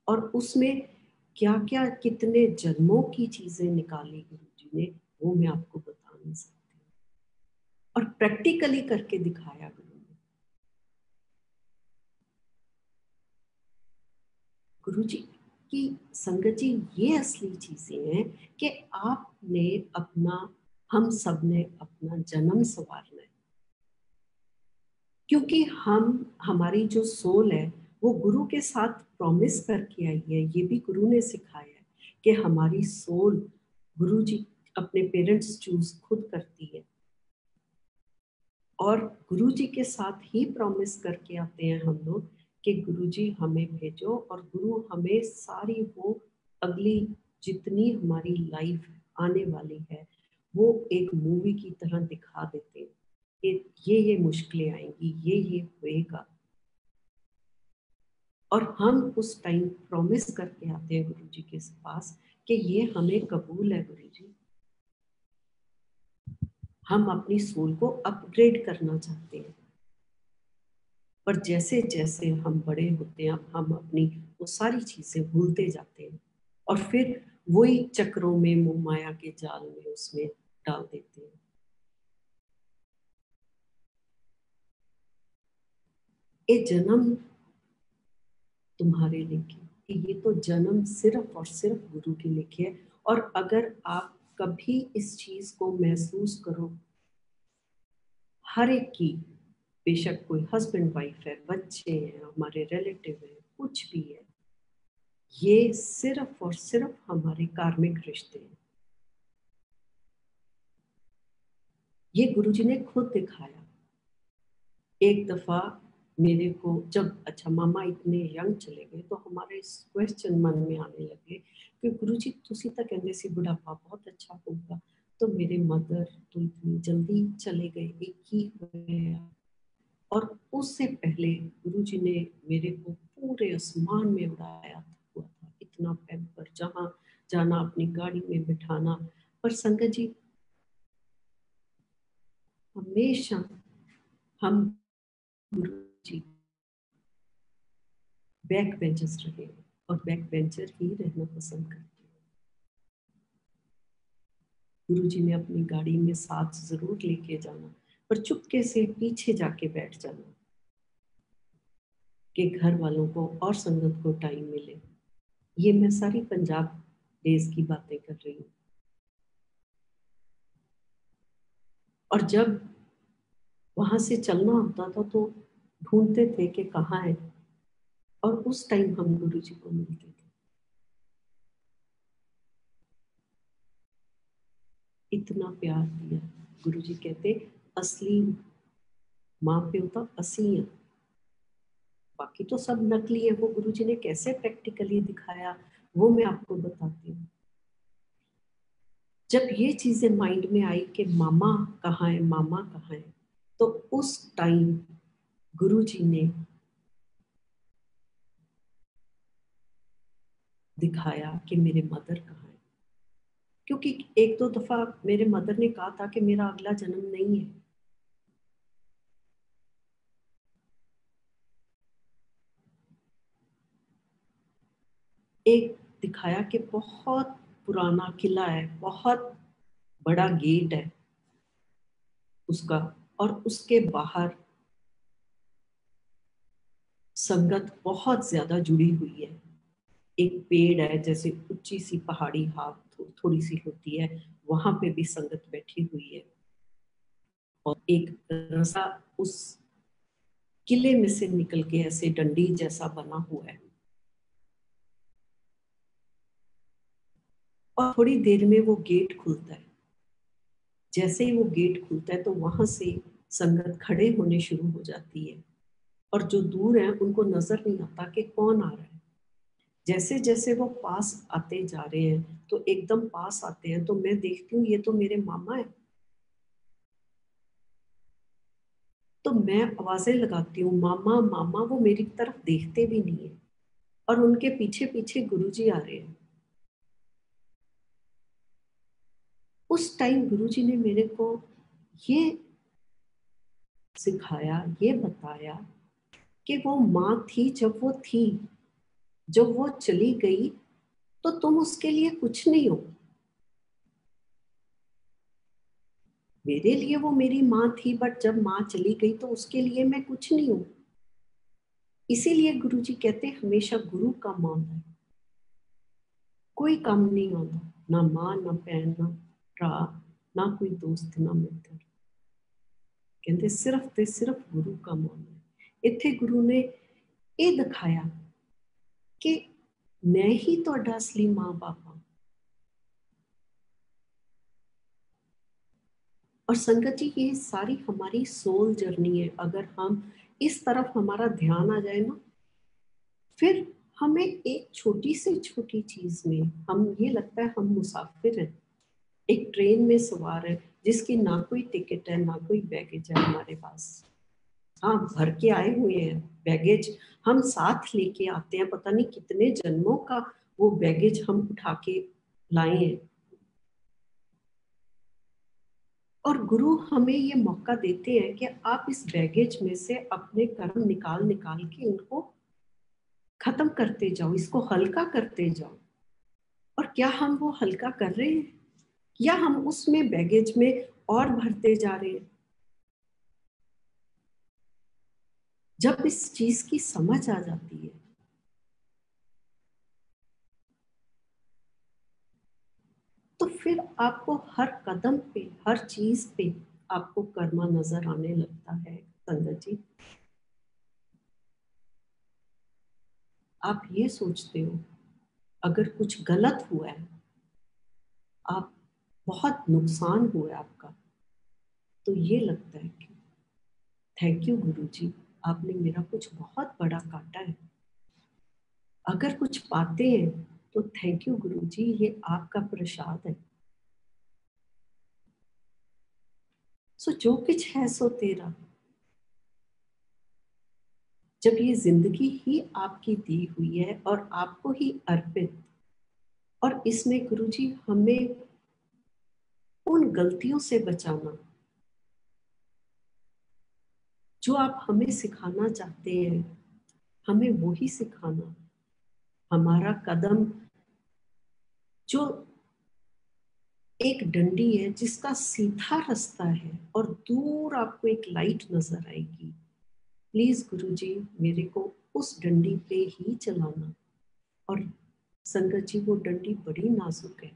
और उसमें क्या क्या कितने जन्मों की चीजें निकाली गुरु जी ने, वो मैं आपको बता नहीं सकती। और प्रैक्टिकली करके दिखाया गुरु ने। गुरु जी की संगत जी ये असली चीजें हैं कि आपने अपना, हम सब ने अपना जन्म संवारना है। क्योंकि हमारी जो सोल है वो गुरु के साथ प्रॉमिस करके आई है। ये भी गुरु ने सिखाया है कि हमारी सोल, गुरु जी अपने पेरेंट्स चूज खुद करती है और गुरु जी के साथ ही प्रॉमिस करके आते हैं हम लोग कि गुरु जी हमें भेजो। और गुरु हमें सारी वो अगली जितनी हमारी लाइफ आने वाली है वो एक मूवी की तरह दिखा देते हैं कि ये मुश्किलें आएंगी, ये होएगा। और हम उस टाइम प्रॉमिस करके आते हैं गुरु जी के पास कि ये हमें कबूल है गुरु जी, हम अपनी सोल को अपग्रेड करना चाहते हैं। पर जैसे जैसे हम बड़े होते हैं हम अपनी वो सारी चीजें भूलते जाते हैं और फिर वही चक्रों में, मोह माया के जाल में, उसमें डाल देते हैं। ये जन्म तुम्हारे लिखे, कि ये तो जन्म सिर्फ और सिर्फ गुरु के लिखे है। और अगर आप कभी इस चीज को महसूस करो, हर एक की, बेशक कोई हस्बैंड वाइफ है, बच्चे हैं, हमारे रिलेटिव है, कुछ भी है, ये सिर्फ और सिर्फ हमारे कार्मिक रिश्ते हैं। ये गुरुजी ने खुद दिखाया। एक दफा मेरे को जब, अच्छा मामा इतने यंग चले गए तो हमारे इस क्वेश्चन मन में आने लगे कि गुरुजी तुसी तो कहंदे सी बुढ़ापा बहुत अच्छा होगा, तो मेरे मदर तो इतनी जल्दी चले गए, एक ही होया। और उससे पहले गुरुजी ने मेरे को पूरे आसमान में उड़ाया हुआ था, इतना पैम्पर, जहाँ जाना अपनी गाड़ी में बिठाना। पर संगत जी, हमेशा हम गुरुजी बैक बेंचर्स रहे और बैक बेंचर ही रहना पसंद करते हैं। गुरुजी ने अपनी गाड़ी में साथ जरूर लेके जाना, पर चुपके से पीछे जाके बैठ जाना कि घर वालों को और संगत को टाइम मिले। ये मैं सारी पंजाब डेज की बातें कर रही हूँ। और जब वहां से चलना होता था तो ढूंढते थे कि कहाँ है, और उस टाइम हम गुरुजी को मिलते थे। इतना प्यार दिया। गुरुजी कहते असली माँ प्यो तो असी हैं, बाकी तो सब नकली है। वो गुरुजी ने कैसे प्रैक्टिकली दिखाया वो मैं आपको बताती हूँ। जब ये चीजें माइंड में आई कि मामा कहाँ है, मामा कहाँ है, तो उस टाइम गुरुजी ने दिखाया कि मेरे मदर कहाँ है। क्योंकि एक दो दफा मेरे मदर ने कहा था कि मेरा अगला जन्म नहीं है। एक दिखाया कि बहुत पुराना किला है, बहुत बड़ा गेट है उसका, और उसके बाहर संगत बहुत ज्यादा जुड़ी हुई है। एक पेड़ है, जैसे ऊंची सी पहाड़ी हाथ थोड़ी सी होती है, वहां पे भी संगत बैठी हुई है। और एक रसा उस किले में से निकल के ऐसे डंडी जैसा बना हुआ है, और थोड़ी देर में वो गेट खुलता है। जैसे ही वो गेट खुलता है तो वहां से संगत खड़े होने शुरू हो जाती है, और जो दूर है उनको नजर नहीं आता कि कौन आ रहा है। जैसे जैसे वो पास आते जा रहे हैं तो एकदम पास आते हैं तो मैं देखती हूँ ये तो मेरे मामा है। तो मैं आवाजें लगाती हूँ मामा मामा, वो मेरी तरफ देखते भी नहीं है, और उनके पीछे पीछे गुरुजी आ रहे हैं। उस टाइम गुरुजी ने मेरे को ये सिखाया, ये बताया कि वो माँ थी जब वो थी, जब वो चली गई तो तुम उसके लिए कुछ नहीं हो। मेरे लिए वो मेरी माँ थी, बट जब माँ चली गई तो उसके लिए मैं कुछ नहीं हूँ। इसीलिए गुरुजी कहते हमेशा गुरु का मान है, कोई काम नहीं आता, ना माँ ना भैन ना भरा ना कोई दोस्त ना मित्र, कहते सिर्फ ते सिर्फ गुरु का मान है। इत्थे गुरु ने ये दिखाया कि मैं ही तुहाडा असली माँ बाप हाँ। और संगत जी, ये सारी हमारी सोल जर्नी है। अगर हम इस तरफ हमारा ध्यान आ जाए ना, फिर हमें एक छोटी से छोटी चीज में हम ये लगता है हम मुसाफिर हैं, एक ट्रेन में सवार है जिसकी ना कोई टिकट है ना कोई बैगेज है हमारे पास। हाँ, भर के आए हुए हैं बैगेज, हम साथ लेके आते हैं, पता नहीं कितने जन्मों का वो बैगेज हम उठा के लाए हैं। और गुरु हमें ये मौका देते हैं कि आप इस बैगेज में से अपने कर्म निकाल निकाल के उनको खत्म करते जाओ, इसको हल्का करते जाओ। और क्या हम वो हल्का कर रहे हैं या हम उसमें बैगेज में और भरते जा रहे हैं? जब इस चीज की समझ आ जाती है तो फिर आपको हर कदम पे, हर चीज पे आपको कर्मा नजर आने लगता है। संगत जी, आप ये सोचते हो अगर कुछ गलत हुआ है, आप बहुत नुकसान हुआ है आपका, तो ये लगता है कि थैंक यू गुरु जी, आपने मेरा कुछ बहुत बड़ा काटा है। अगर कुछ पाते हैं तो थैंक यू गुरु जी, ये आपका प्रसाद है। सो जो कुछ है सो तेरा। जब ये जिंदगी ही आपकी दी हुई है और आपको ही अर्पित, और इसमें गुरुजी हमें उन गलतियों से बचाना जो आप हमें सिखाना चाहते हैं, हमें वही सिखाना। हमारा कदम जो एक डंडी है जिसका सीधा रास्ता है और दूर आपको एक लाइट नजर आएगी, प्लीज गुरुजी मेरे को उस डंडी पे ही चलाना। और संगत जी, वो डंडी बड़ी नाजुक है,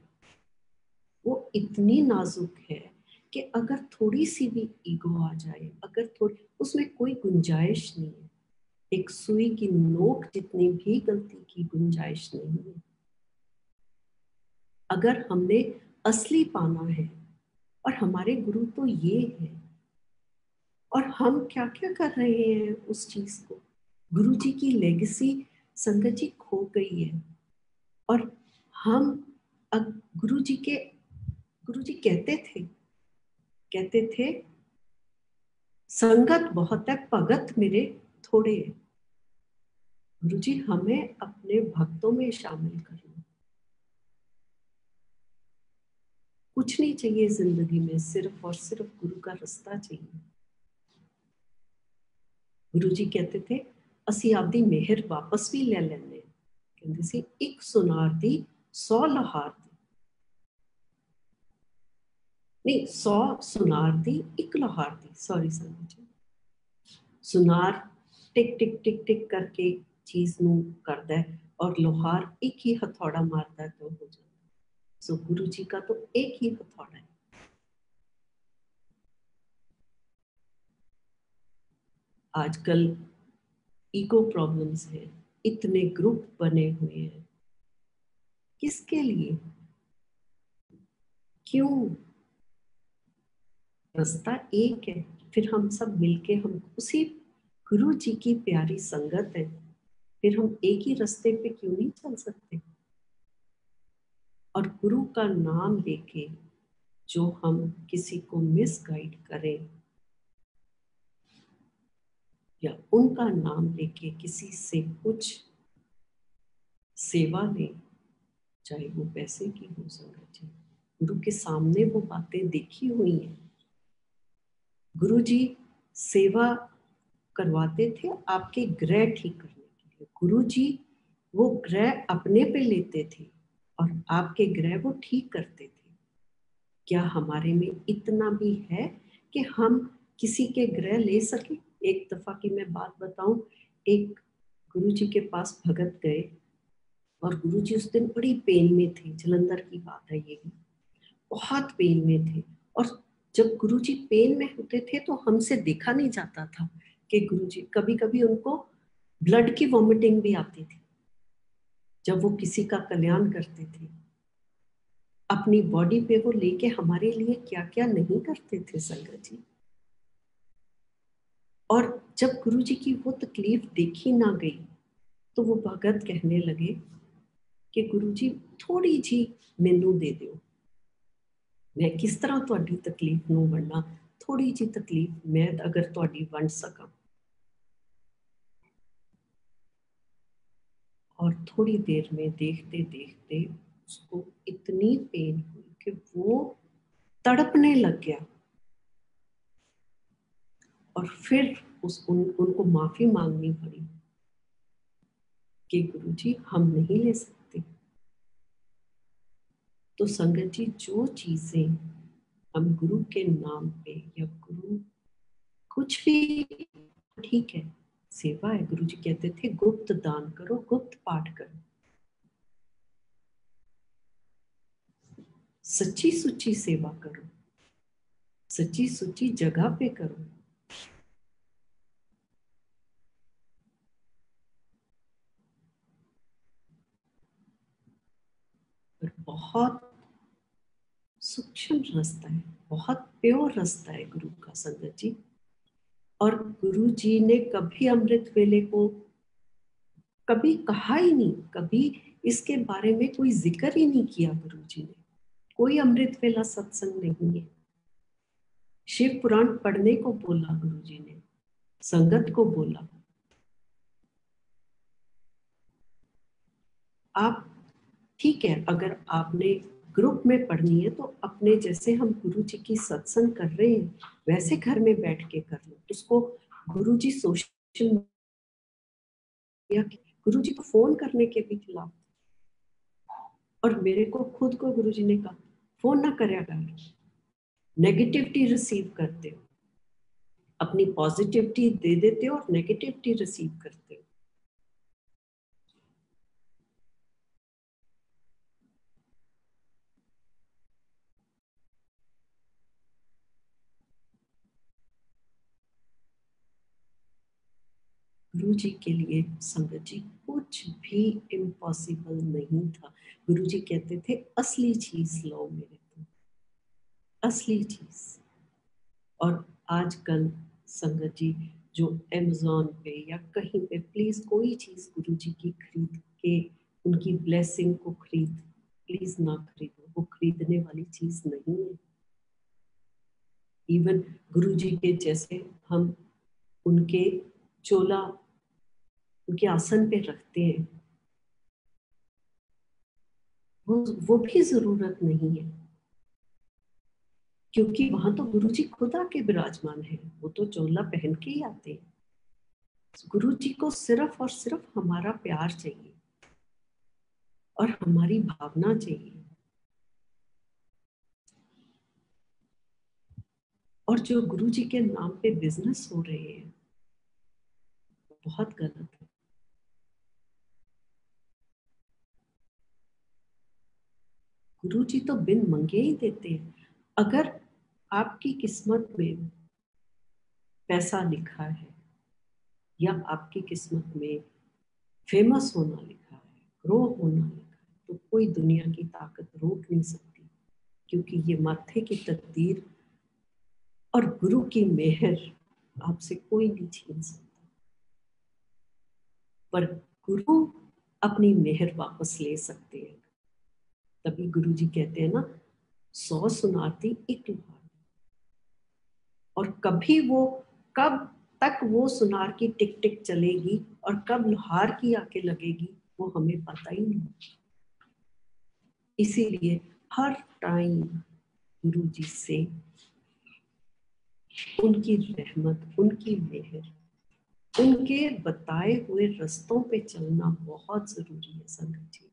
वो इतनी नाजुक है कि अगर थोड़ी सी भी ईगो आ जाए, अगर थोड़ी, उसमें कोई गुंजाइश नहीं है, एक सुई की नोक जितनी भी गलती की गुंजाइश नहीं है। अगर हमने असली पाना है, और हमारे गुरु तो ये है, और हम क्या क्या कर रहे हैं उस चीज को। गुरु जी की लेगेसी संगत जी खो गई है। और हम गुरु जी के, गुरु जी कहते थे संगत बहुत है, भगत मेरे थोड़े है। गुरु जी हमें अपने भक्तों में शामिल करना। कुछ नहीं चाहिए जिंदगी में, सिर्फ और सिर्फ गुरु का रास्ता चाहिए। गुरु जी कहते थे ਅਸੀਂ ਆਪਦੀ ਮਿਹਰ ਵਾਪਸ ਵੀ ਲੈ ਲੈਂਦੇ, ਕਹਿੰਦੇ ਸੀ ਇੱਕ ਸੁਨਾਰ ਦੀ 100 ਲੋਹਾਰ ਦੀ, नहीं 100 सुनार दी 1 लोहार दी, सॉरी संगत जी। सुनार टिक टिक टिक टिक करके चीज नू करदा है और लोहार एक ही हथौड़ा मारता है तो हो जाता है। सो गुरु जी का तो एक ही हथौड़ा है। आजकल ईगो प्रॉब्लम्स है, इतने ग्रुप बने हुए हैं, किसके लिए, क्यों? रास्ता एक है, फिर हम सब मिलके हम उसी गुरु जी की प्यारी संगत है, फिर हम एक ही रास्ते पे क्यों नहीं चल सकते? और गुरु का नाम लेके जो हम किसी को मिसगाइड करें या उनका नाम लेके किसी से कुछ सेवा लें, चाहे वो पैसे की हो संगत जी, गुरु के सामने वो बातें देखी हुई हैं। गुरु जी सेवा करवाते थे आपके ग्रह ठीक करने के लिए। गुरु जी वो ग्रह अपने पे लेते थे और आपके ग्रह वो ठीक करते थे। क्या हमारे में इतना भी है कि हम किसी के ग्रह ले सके? एक दफा की मैं बात बताऊं, एक गुरु जी के पास भगत गए और गुरु जी उस दिन बड़ी पेन में थे, जलंधर की बात है ये भी, बहुत पेन में थे। और जब गुरु जी पेन में होते थे तो हमसे देखा नहीं जाता था कि गुरु जी, कभी कभी उनको ब्लड की वॉमिटिंग भी आती थी जब वो किसी का कल्याण करते थे। अपनी बॉडी पे वो लेके हमारे लिए क्या क्या नहीं करते थे संगत जी। और जब गुरु जी की वो तकलीफ देखी ना गई तो वो भगत कहने लगे कि गुरु जी थोड़ी जी मैनू दे दो, मैं किस तरह तुहाडी तकलीफ नू वंडा, थोड़ी जी तकलीफ मैं अगर तुहाडी वंड सका। और थोड़ी देर में देखते देखते उसको इतनी पेन हुई कि वो तड़पने लग गया। और फिर उनको माफी मांगनी पड़ी कि गुरुजी हम नहीं ले सकते। तो संगत जी, जो चीजें हम गुरु के नाम पे या गुरु कुछ भी, ठीक है, सेवा है। गुरुजी कहते थे गुप्त दान करो, गुप्त पाठ करो, सच्ची सुच्ची सेवा करो, सच्ची सुच्ची जगह पे करो। पर बहुत सूक्ष्म रास्ता है, बहुत प्योर रास्ता है गुरु का संगत जी। और गुरु जी ने कभी अमृत वेले को कभी कहा ही नहीं, कभी इसके बारे में कोई जिक्र ही नहीं किया गुरु जी ने। कोई अमृत वेला सत्संग नहीं है। शिव पुराण पढ़ने को बोला गुरु जी ने, संगत को बोला। आप ठीक है, अगर आपने ग्रुप में पढ़नी है तो अपने जैसे हम गुरु जी की सत्संग कर रहे हैं वैसे घर में बैठ के कर लो। उसको गुरु जी सोशल मीडिया, गुरु जी को फोन करने के भी खिलाफ। और मेरे को खुद को गुरु जी ने कहा फोन ना करया कर, नेगेटिविटी रिसीव करते हो, अपनी पॉजिटिविटी दे देते हो और नेगेटिविटी रिसीव करते हो। गुरु जी के लिए संगत जी कुछ भी इम्पॉसिबल नहीं था। गुरु जी कहते थे असली चीज लो मेरे को, असली चीज। और आजकल संगत जी जो अमेज़न पे या कहीं पे प्लीज कोई चीज गुरु जी की खरीद के उनकी ब्लेसिंग को प्लीज ना खरीदो, वो खरीदने वाली चीज नहीं है। इवन गुरु जी के जैसे हम उनके चोला उनके आसन पे रखते हैं, वो भी जरूरत नहीं है, क्योंकि वहां तो गुरु जी खुद आके विराजमान है। वो तो चोला पहन के ही आते हैं। गुरु जी को सिर्फ और सिर्फ हमारा प्यार चाहिए और हमारी भावना चाहिए। और जो गुरु जी के नाम पे बिजनेस हो रहे हैं बहुत गलत है। गुरु जी तो बिन मंगे ही देते हैं। अगर आपकी किस्मत में पैसा लिखा है या आपकी किस्मत में फेमस होना लिखा है, ग्रो होना लिखा है, तो कोई दुनिया की ताकत रोक नहीं सकती, क्योंकि ये माथे की तकदीर और गुरु की मेहर आपसे कोई नहीं छीन सकता। पर गुरु अपनी मेहर वापस ले सकते हैं। तभी गुरु जी कहते हैं ना, 100 सुनाती एक लुहार। और कब तक वो सुनार की टिक टिक चलेगी और कब लुहार की आके लगेगी वो हमें पता ही नहीं। इसीलिए हर टाइम गुरु जी से उनकी रहमत, उनकी मेहर, उनके बताए हुए रास्तों पे चलना बहुत जरूरी है संगत जी।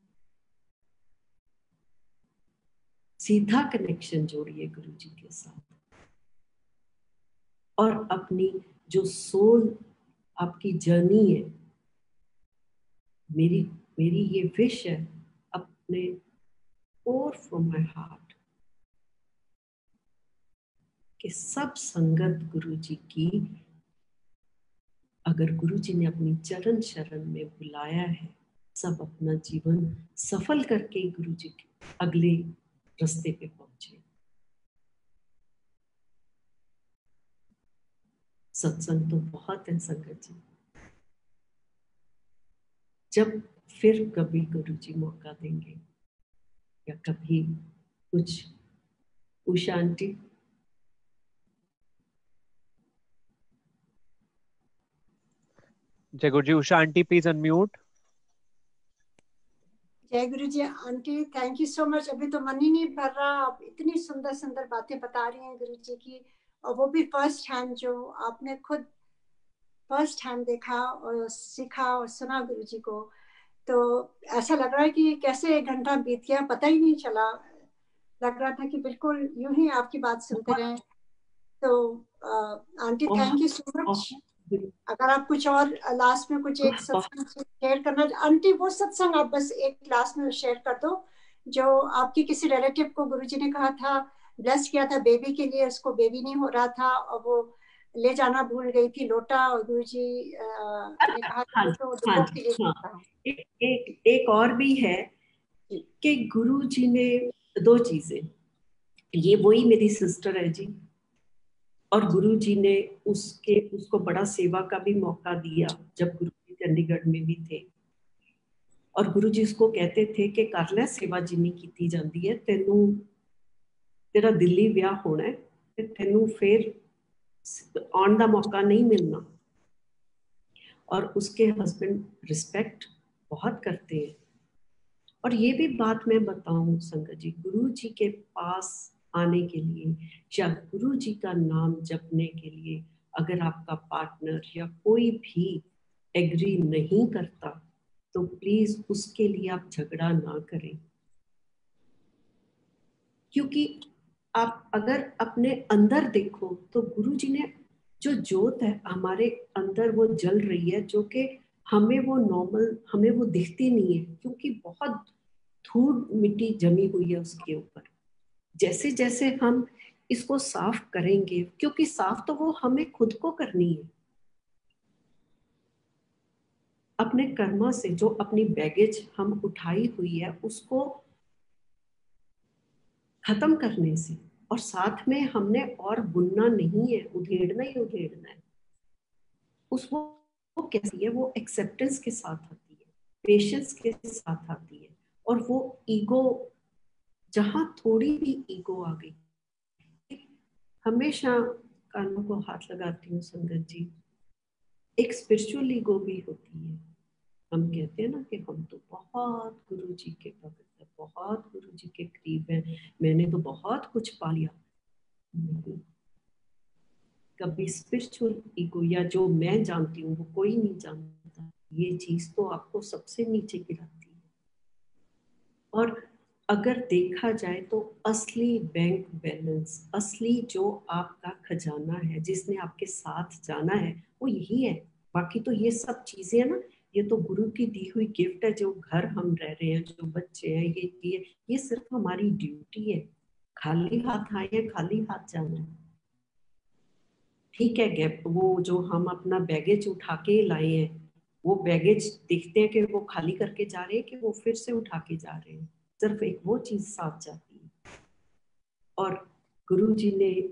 सीधा कनेक्शन जोड़िए गुरु जी के साथ और अपनी जो सोल आपकी जर्नी है, मेरी ये विश है अपने कोर फ्रॉम माय हार्ट कि सब संगत गुरु जी की, अगर गुरु जी ने अपनी चरण शरण में बुलाया है, सब अपना जीवन सफल करके गुरु जी के अगले रास्ते पे पहुंचे। सत्संग तो बहुत है संगत जी। जब फिर कभी गुरु जी मौका देंगे या कभी कुछ, उषा आंटी। जय Guru ji. Usha aunty please unmute. जय Guru ji. Aunty thank you so much. अभी तो मन ही नहीं भर रहा, आप इतनी सुंदर सुंदर बातें बता रही हैं गुरु जी की, और वो भी फर्स्ट हैंड, जो आपने खुद फर्स्ट हैंड देखा और सीखा और सुना गुरुजी को। तो ऐसा लग रहा है कि कैसे 1 घंटा बीत गया पता ही नहीं चला। लग रहा था कि बिल्कुल यूं ही आपकी बात सुनते रहे। तो aunty thank you so much. अगर आप कुछ और लास्ट में कुछ एक सत्संग शेयर करना, आंटी वो सत्संग आप बस एक लास्ट में शेयर कर दो जो आपकी किसी रिलेटिव को गुरुजी ने कहा था, ब्लेस किया था बेबी के लिए, उसको बेबी नहीं हो रहा था और वो ले जाना भूल गई थी लोटा, और गुरुजी ने कहा हाँ तो हाँ के लिए हाँ। था। एक और भी है कि गुरुजी ने 2 चीजें, ये वही मेरी सिस्टर है जी, और गुरुजी ने उसको बड़ा सेवा का भी मौका दिया जब गुरुजी चंडीगढ़ में भी थे। और गुरुजी उसको कहते थे कि कर ले सेवा जिन्नी की जाती है, तेरा दिल्ली विआह होना है ते तेनू फिर आने का मौका नहीं मिलना। और उसके हस्बैंड रिस्पेक्ट बहुत करते हैं। और ये भी बात मैं बताऊं संगत जी, गुरु जी के पास आने के लिए या गुरु जी का नाम जपने के लिए अगर आपका पार्टनर या कोई भी एग्री नहीं करता तो प्लीज उसके लिए आप झगड़ा ना करें। क्योंकि आप अगर अपने अंदर देखो तो गुरु जी ने जो जोत है हमारे अंदर वो जल रही है, जो कि हमें वो नॉर्मल हमें वो दिखती नहीं है क्योंकि बहुत धूल मिट्टी जमी हुई है उसके ऊपर। जैसे जैसे हम इसको साफ करेंगे, क्योंकि साफ तो वो हमें खुद को करनी है अपने कर्मा से, जो अपनी बैगेज हम उठाई हुई है उसको खत्म करने से। और साथ में हमने और बुनना नहीं है, उधेड़ना ही उधेड़ना है। वो कैसी है, वो एक्सेप्टेंस के साथ आती है, पेशेंस के साथ आती है। और वो ईगो, जहां थोड़ी भी ईगो आ गई, हमेशा कानों को हाथ लगाती हूँ संगत जी, एक स्पिरिचुअल ईगो भी होती है। हम कहते हैं ना कि हम तो बहुत गुरु जी के भक्त हैं, बहुत गुरु जी के करीब हैं, मैंने तो बहुत कुछ पा लिया। नहीं, कभी स्पिरिचुअल ईगो या जो मैं जानती हूँ वो कोई नहीं जानता, ये चीज तो आपको सबसे नीचे गिराती है। और अगर देखा जाए तो असली बैंक बैलेंस, असली जो आपका खजाना है जिसने आपके साथ जाना है वो यही है। बाकी तो ये सब चीजें है ना, ये तो गुरु की दी हुई गिफ्ट है। जो घर हम रह रहे हैं, जो बच्चे हैं, ये सिर्फ हमारी ड्यूटी है। खाली हाथ आए हैं, खाली हाथ जाना है। ठीक है, गैप वो जो हम अपना बैगेज उठा के लाए हैं, वो बैगेज देखते हैं कि वो खाली करके जा रहे हैं कि वो फिर से उठा के जा रहे हैं, सिर्फ एक वो चीज साथ जाती है। और गुरु जी ने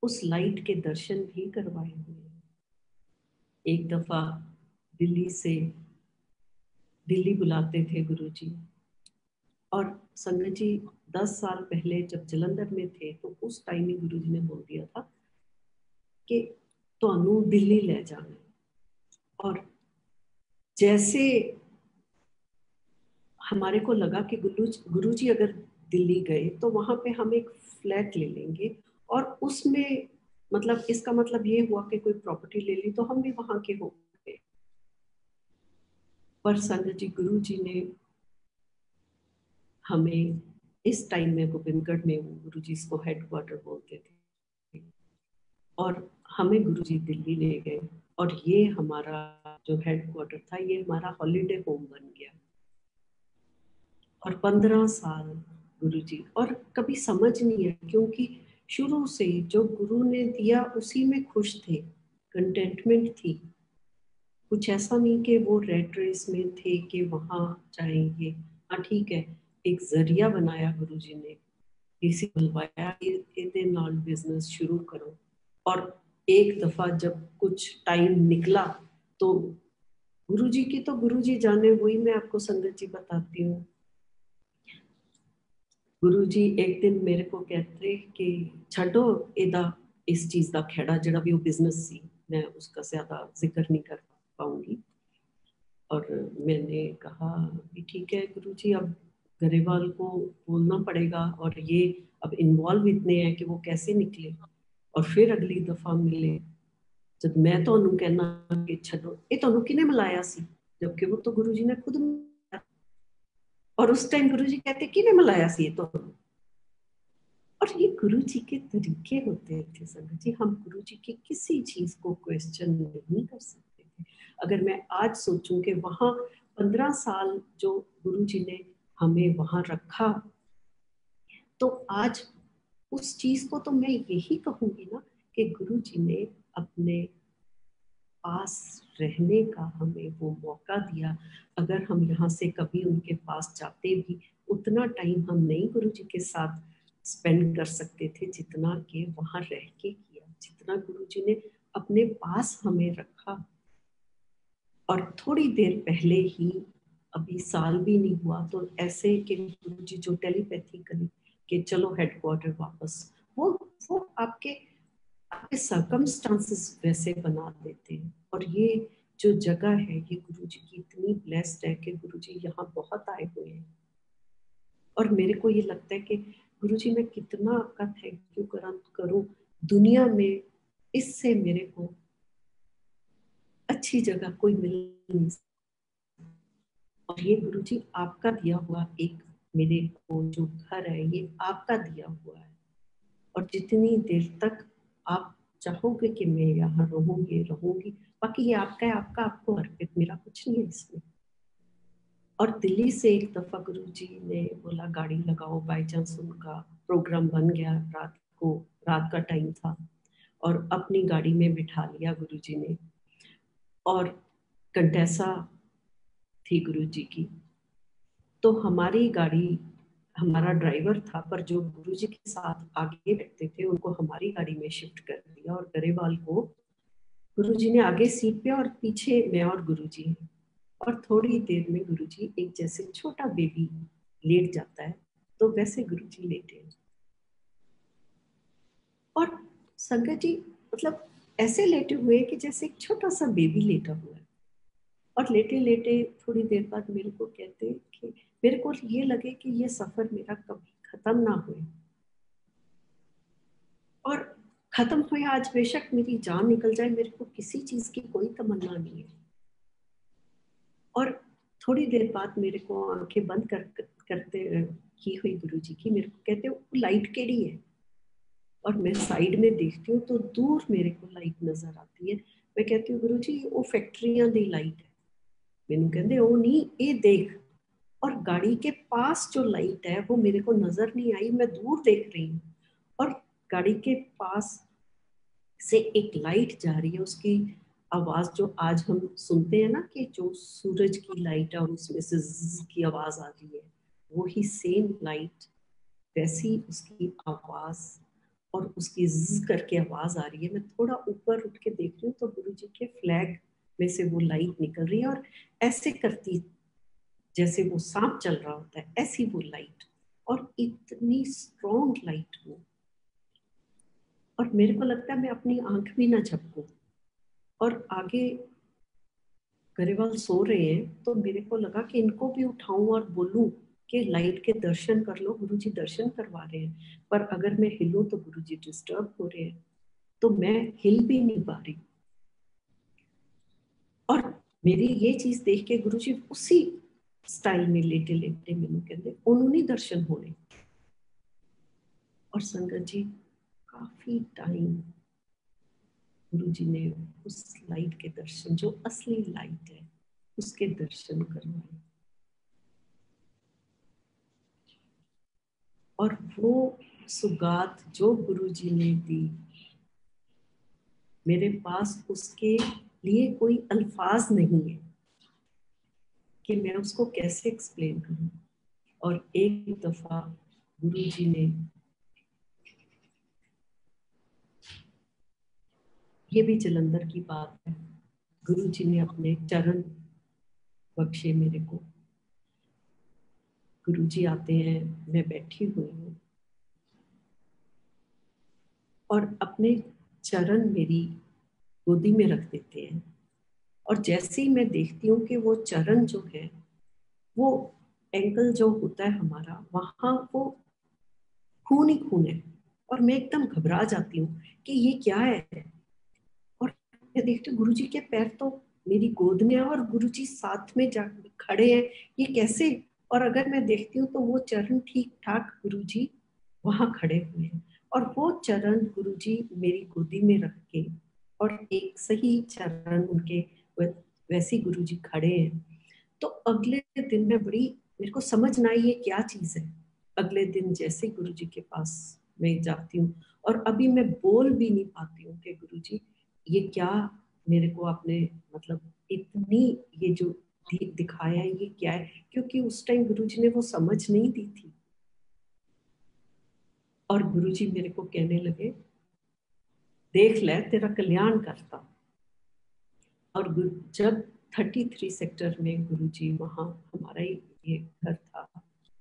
उस लाइट के दर्शन भी करवाए हुए हैं। एक दफा दिल्ली बुलाते थे गुरु जी, और संगत जी 10 साल पहले जब जलंधर में थे तो उस टाइम ही गुरु जी ने बोल दिया था कि ਤੁਹਾਨੂੰ दिल्ली ले जाना है। और जैसे हमारे को लगा कि गुरु जी अगर दिल्ली गए तो वहां पे हम एक फ्लैट ले लेंगे, और उसमें मतलब इसका मतलब ये हुआ कि कोई प्रॉपर्टी ले ली तो हम भी वहां के हो गए। पर संगत जी, गुरु जी ने हमें इस टाइम में गोविंदगढ़ में गुरु जी इसको हेडक्वार्टर बोलते थे, और हमें गुरु जी दिल्ली ले गए। और ये हमारा जो हेडक्वार्टर था ये हमारा हॉलीडे होम बन गया। और 15 साल गुरु जी, और कभी समझ नहीं है क्योंकि शुरू से जो गुरु ने दिया उसी में खुश थे, कंटेंटमेंट थी। कुछ ऐसा नहीं कि वो रेड रेस में थे कि वहां जाएंगे। हाँ ठीक है, एक जरिया बनाया गुरु जी ने, किसी बुलवाया इतने नाल बिजनेस शुरू करो। और एक दफा जब कुछ टाइम निकला तो गुरु जी की तो गुरु जी जाने, वही मैं आपको संगत जी बताती हूँ। गुरु जी एक दिन मेरे को कहते कि छो एदा इस चीज का खेड़ा जड़ा भी वो बिजनेस सी, मैं उसका ज्यादा जिक्र नहीं कर पाऊंगी। और मैंने कहा कि ठीक है गुरु जी, अब गरेवाल को बोलना पड़ेगा, और ये अब इन्वॉल्व इतने हैं कि वो कैसे निकले। और फिर अगली दफा मिले जब मैं तो कहना कि छो ये तो किने मिलाया सी, जबकि वो तो गुरु जी ने खुद मिलाया। और उस टाइम गुरु जी कहते किने मिलाया सी ये तो। और ये गुरु जी के तरीके होते थे संगत जी, हम गुरु जी की किसी चीज को क्वेश्चन नहीं कर सकते थे। अगर मैं आज सोचूं कि वहां 15 साल जो गुरु जी ने हमें वहां रखा, तो आज उस चीज को तो मैं यही कहूंगी ना कि गुरु जी ने अपने पास रहने का हमें वो मौका दिया। अगर हम यहाँ से कभी उनके पास जाते भी, उतना टाइम हम नहीं गुरु जी के साथ स्पेंड कर सकते थे जितना कि वहाँ रह के किया, जितना गुरु जी ने अपने पास हमें रखा। और थोड़ी देर पहले ही, अभी साल भी नहीं हुआ, तो ऐसे कि गुरु जी जो टेलीपैथिकली कि चलो हेडक्वार्टर वापस, वो आपके सर्कमस्टांसेस वैसे बना देते हैं। और ये जो जगह है ये गुरु जी की इतनी ब्लेस्ड है कि गुरु जी यहाँ बहुत आए हुए हैं। और मेरे को ये लगता है कि गुरु जी मैं कितना आपका थैंक यू करूं, दुनिया में इससे मेरे को अच्छी जगह कोई मिल नहीं सकती। और ये गुरु जी आपका दिया हुआ एक मेरे को जो घर है ये आपका दिया हुआ है। और जितनी देर तक आप चाहोगे कि मैं यहाँ रहूंगी, बाकी ये आपका है, आपका आपको अर्पित, मेरा कुछ नहीं है इसमें। और दिल्ली से एक दफा गुरु जी ने बोला गाड़ी लगाओ, बाई चांस उनका प्रोग्राम बन गया, रात का टाइम था, और अपनी गाड़ी में बिठा लिया गुरु जी ने। और कंटेसा थी गुरु जी की, तो हमारी गाड़ी, हमारा ड्राइवर था, पर जो गुरु जी के साथ आगे बैठते थे उनको हमारी गाड़ी में शिफ्ट कर दिया। और गरेवाल को गुरु जी ने आगे सीट पे और पीछे मैं और गुरु जी। और थोड़ी देर में गुरु जी एक जैसे छोटा बेबी लेट जाता है, तो वैसे गुरु जी लेटे। और संगत जी मतलब ऐसे लेटे हुए कि जैसे एक छोटा सा बेबी लेटा हुआ है। और लेटे लेटे थोड़ी देर बाद मेरे को कहते कि मेरे को ये लगे कि ये सफर मेरा कभी खत्म ना हुए। और खत्म हुए आज बेशक मेरी जान निकल जाए, मेरे को किसी चीज की कोई तमन्ना नहीं है। और थोड़ी देर बाद मेरे को आंखें बंद करते की हुई गुरु जी की, मेरे को कहते वो लाइट केड़ी है। और मैं साइड में देखती हूँ तो दूर मेरे को लाइट नजर आती है। मैं कहती हूँ गुरु जी वो फैक्ट्रियां दी लाइट है। मैनू कहते ओ नहीं ये देख। और गाड़ी के पास जो लाइट है वो मेरे को नजर नहीं आई, मैं दूर देख रही हूँ। और गाड़ी के पास से एक लाइट जा रही है, उसकी आवाज जो आज हम सुनते हैं ना कि जो सूरज की लाइट है और उसमें से ज़्ज़ की आवाज आ रही है, वो ही सेम लाइट, वैसी उसकी आवाज और उसकी ज़्ज़ करके आवाज आ रही है। मैं थोड़ा ऊपर उठ के देख रही हूँ तो गुरु जी के फ्लैग में से वो लाइट निकल रही है और ऐसे करती जैसे वो सांप चल रहा होता है, ऐसी वो लाइट। और इतनी स्ट्रॉन्ग लाइट वो। और मेरे को लगता है मैं अपनी आंख भी ना झपकूं। और आगे गरेवाल सो रहे हैं तो मेरे को लगा कि इनको भी उठाऊं और बोलूं कि लाइट के दर्शन कर लो, गुरुजी दर्शन करवा रहे हैं। पर अगर मैं हिलूं तो गुरुजी डिस्टर्ब हो रहे हैं, तो मैं हिल भी नहीं पा रही। और मेरी ये चीज देख के गुरुजी उसी स्टाइल में लेटे लेटे मैंने कहते उन्होंने दर्शन होने। और संगत जी काफी टाइम गुरु जी ने उस लाइट के दर्शन, जो असली लाइट है, उसके दर्शन करवाए। और वो सुगात जो गुरु जी ने दी, मेरे पास उसके लिए कोई अल्फाज नहीं है कि मैं उसको कैसे एक्सप्लेन करूं। और एक दफा गुरु जी ने, ये भी जलंधर की बात है, गुरु जी ने अपने चरण बख्शे मेरे को। गुरु जी आते हैं, मैं बैठी हुई हूँ और अपने चरण मेरी गोदी में रख देते हैं। और जैसे ही मैं देखती हूँ कि वो चरण जो है, वो एंकल जो होता है हमारा, वहां वो खून ही खून है। और मैं एकदम घबरा जाती हूँ कि ये क्या है। और मैं देखती हूँ गुरुजी के पैर तो मेरी गोद में है और गुरुजी साथ में जा खड़े हैं, ये कैसे। और अगर मैं देखती हूँ तो वो चरण ठीक ठाक गुरुजी वहां खड़े हुए हैं, और वो चरण गुरुजी मेरी गोदी में रख के, और एक सही चरण उनके वैसे गुरुजी खड़े हैं। तो अगले दिन मैं बड़ी, मेरे को समझ ना आई ये क्या चीज है। अगले दिन जैसे गुरुजी के पास मैं जाती हूँ, और अभी मैं बोल भी नहीं पाती हूँ कि गुरुजी ये क्या मेरे को आपने मतलब इतनी ये जो दिखाया है ये क्या है, क्योंकि उस टाइम गुरुजी ने वो समझ नहीं दी थी। और गुरुजी मेरे को कहने लगे, देख ले तेरा कल्याण करता। और जब 33 सेक्टर में गुरुजी, वहाँ हमारा ही ये घर था,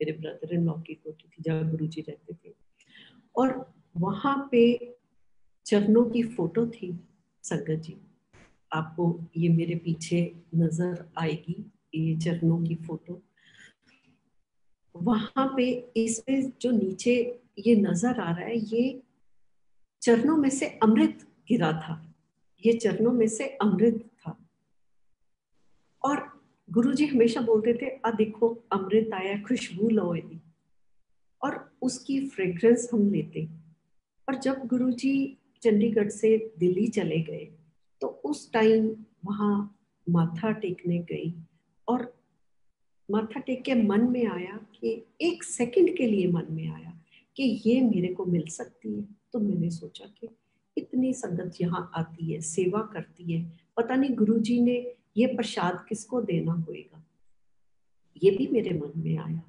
मेरे ब्रदर इन लॉ की कोठी थी जहाँ गुरुजी रहते थे, और वहाँ पे चरणों की फोटो थी। संगत जी, आपको ये मेरे पीछे नजर आएगी, ये चरणों की फोटो। वहां पे इसमें जो नीचे ये नजर आ रहा है, ये चरणों में से अमृत गिरा था, ये चरणों में से अमृत था। और गुरुजी हमेशा बोलते थे, आ देखो अमृत आया, खुशबू लो यदि, और उसकी फ्रेग्रेंस हम लेते। और जब गुरुजी चंडीगढ़ से दिल्ली चले गए तो उस टाइम वहाँ माथा टेकने गई, और माथा टेक के मन में आया कि एक सेकंड के लिए मन में आया कि ये मेरे को मिल सकती है। तो मैंने सोचा कि इतनी संगत यहाँ आती है, सेवा करती है, पता नहीं गुरुजी ने ये प्रसाद किसको देना होगा। ये भी मेरे मन में आया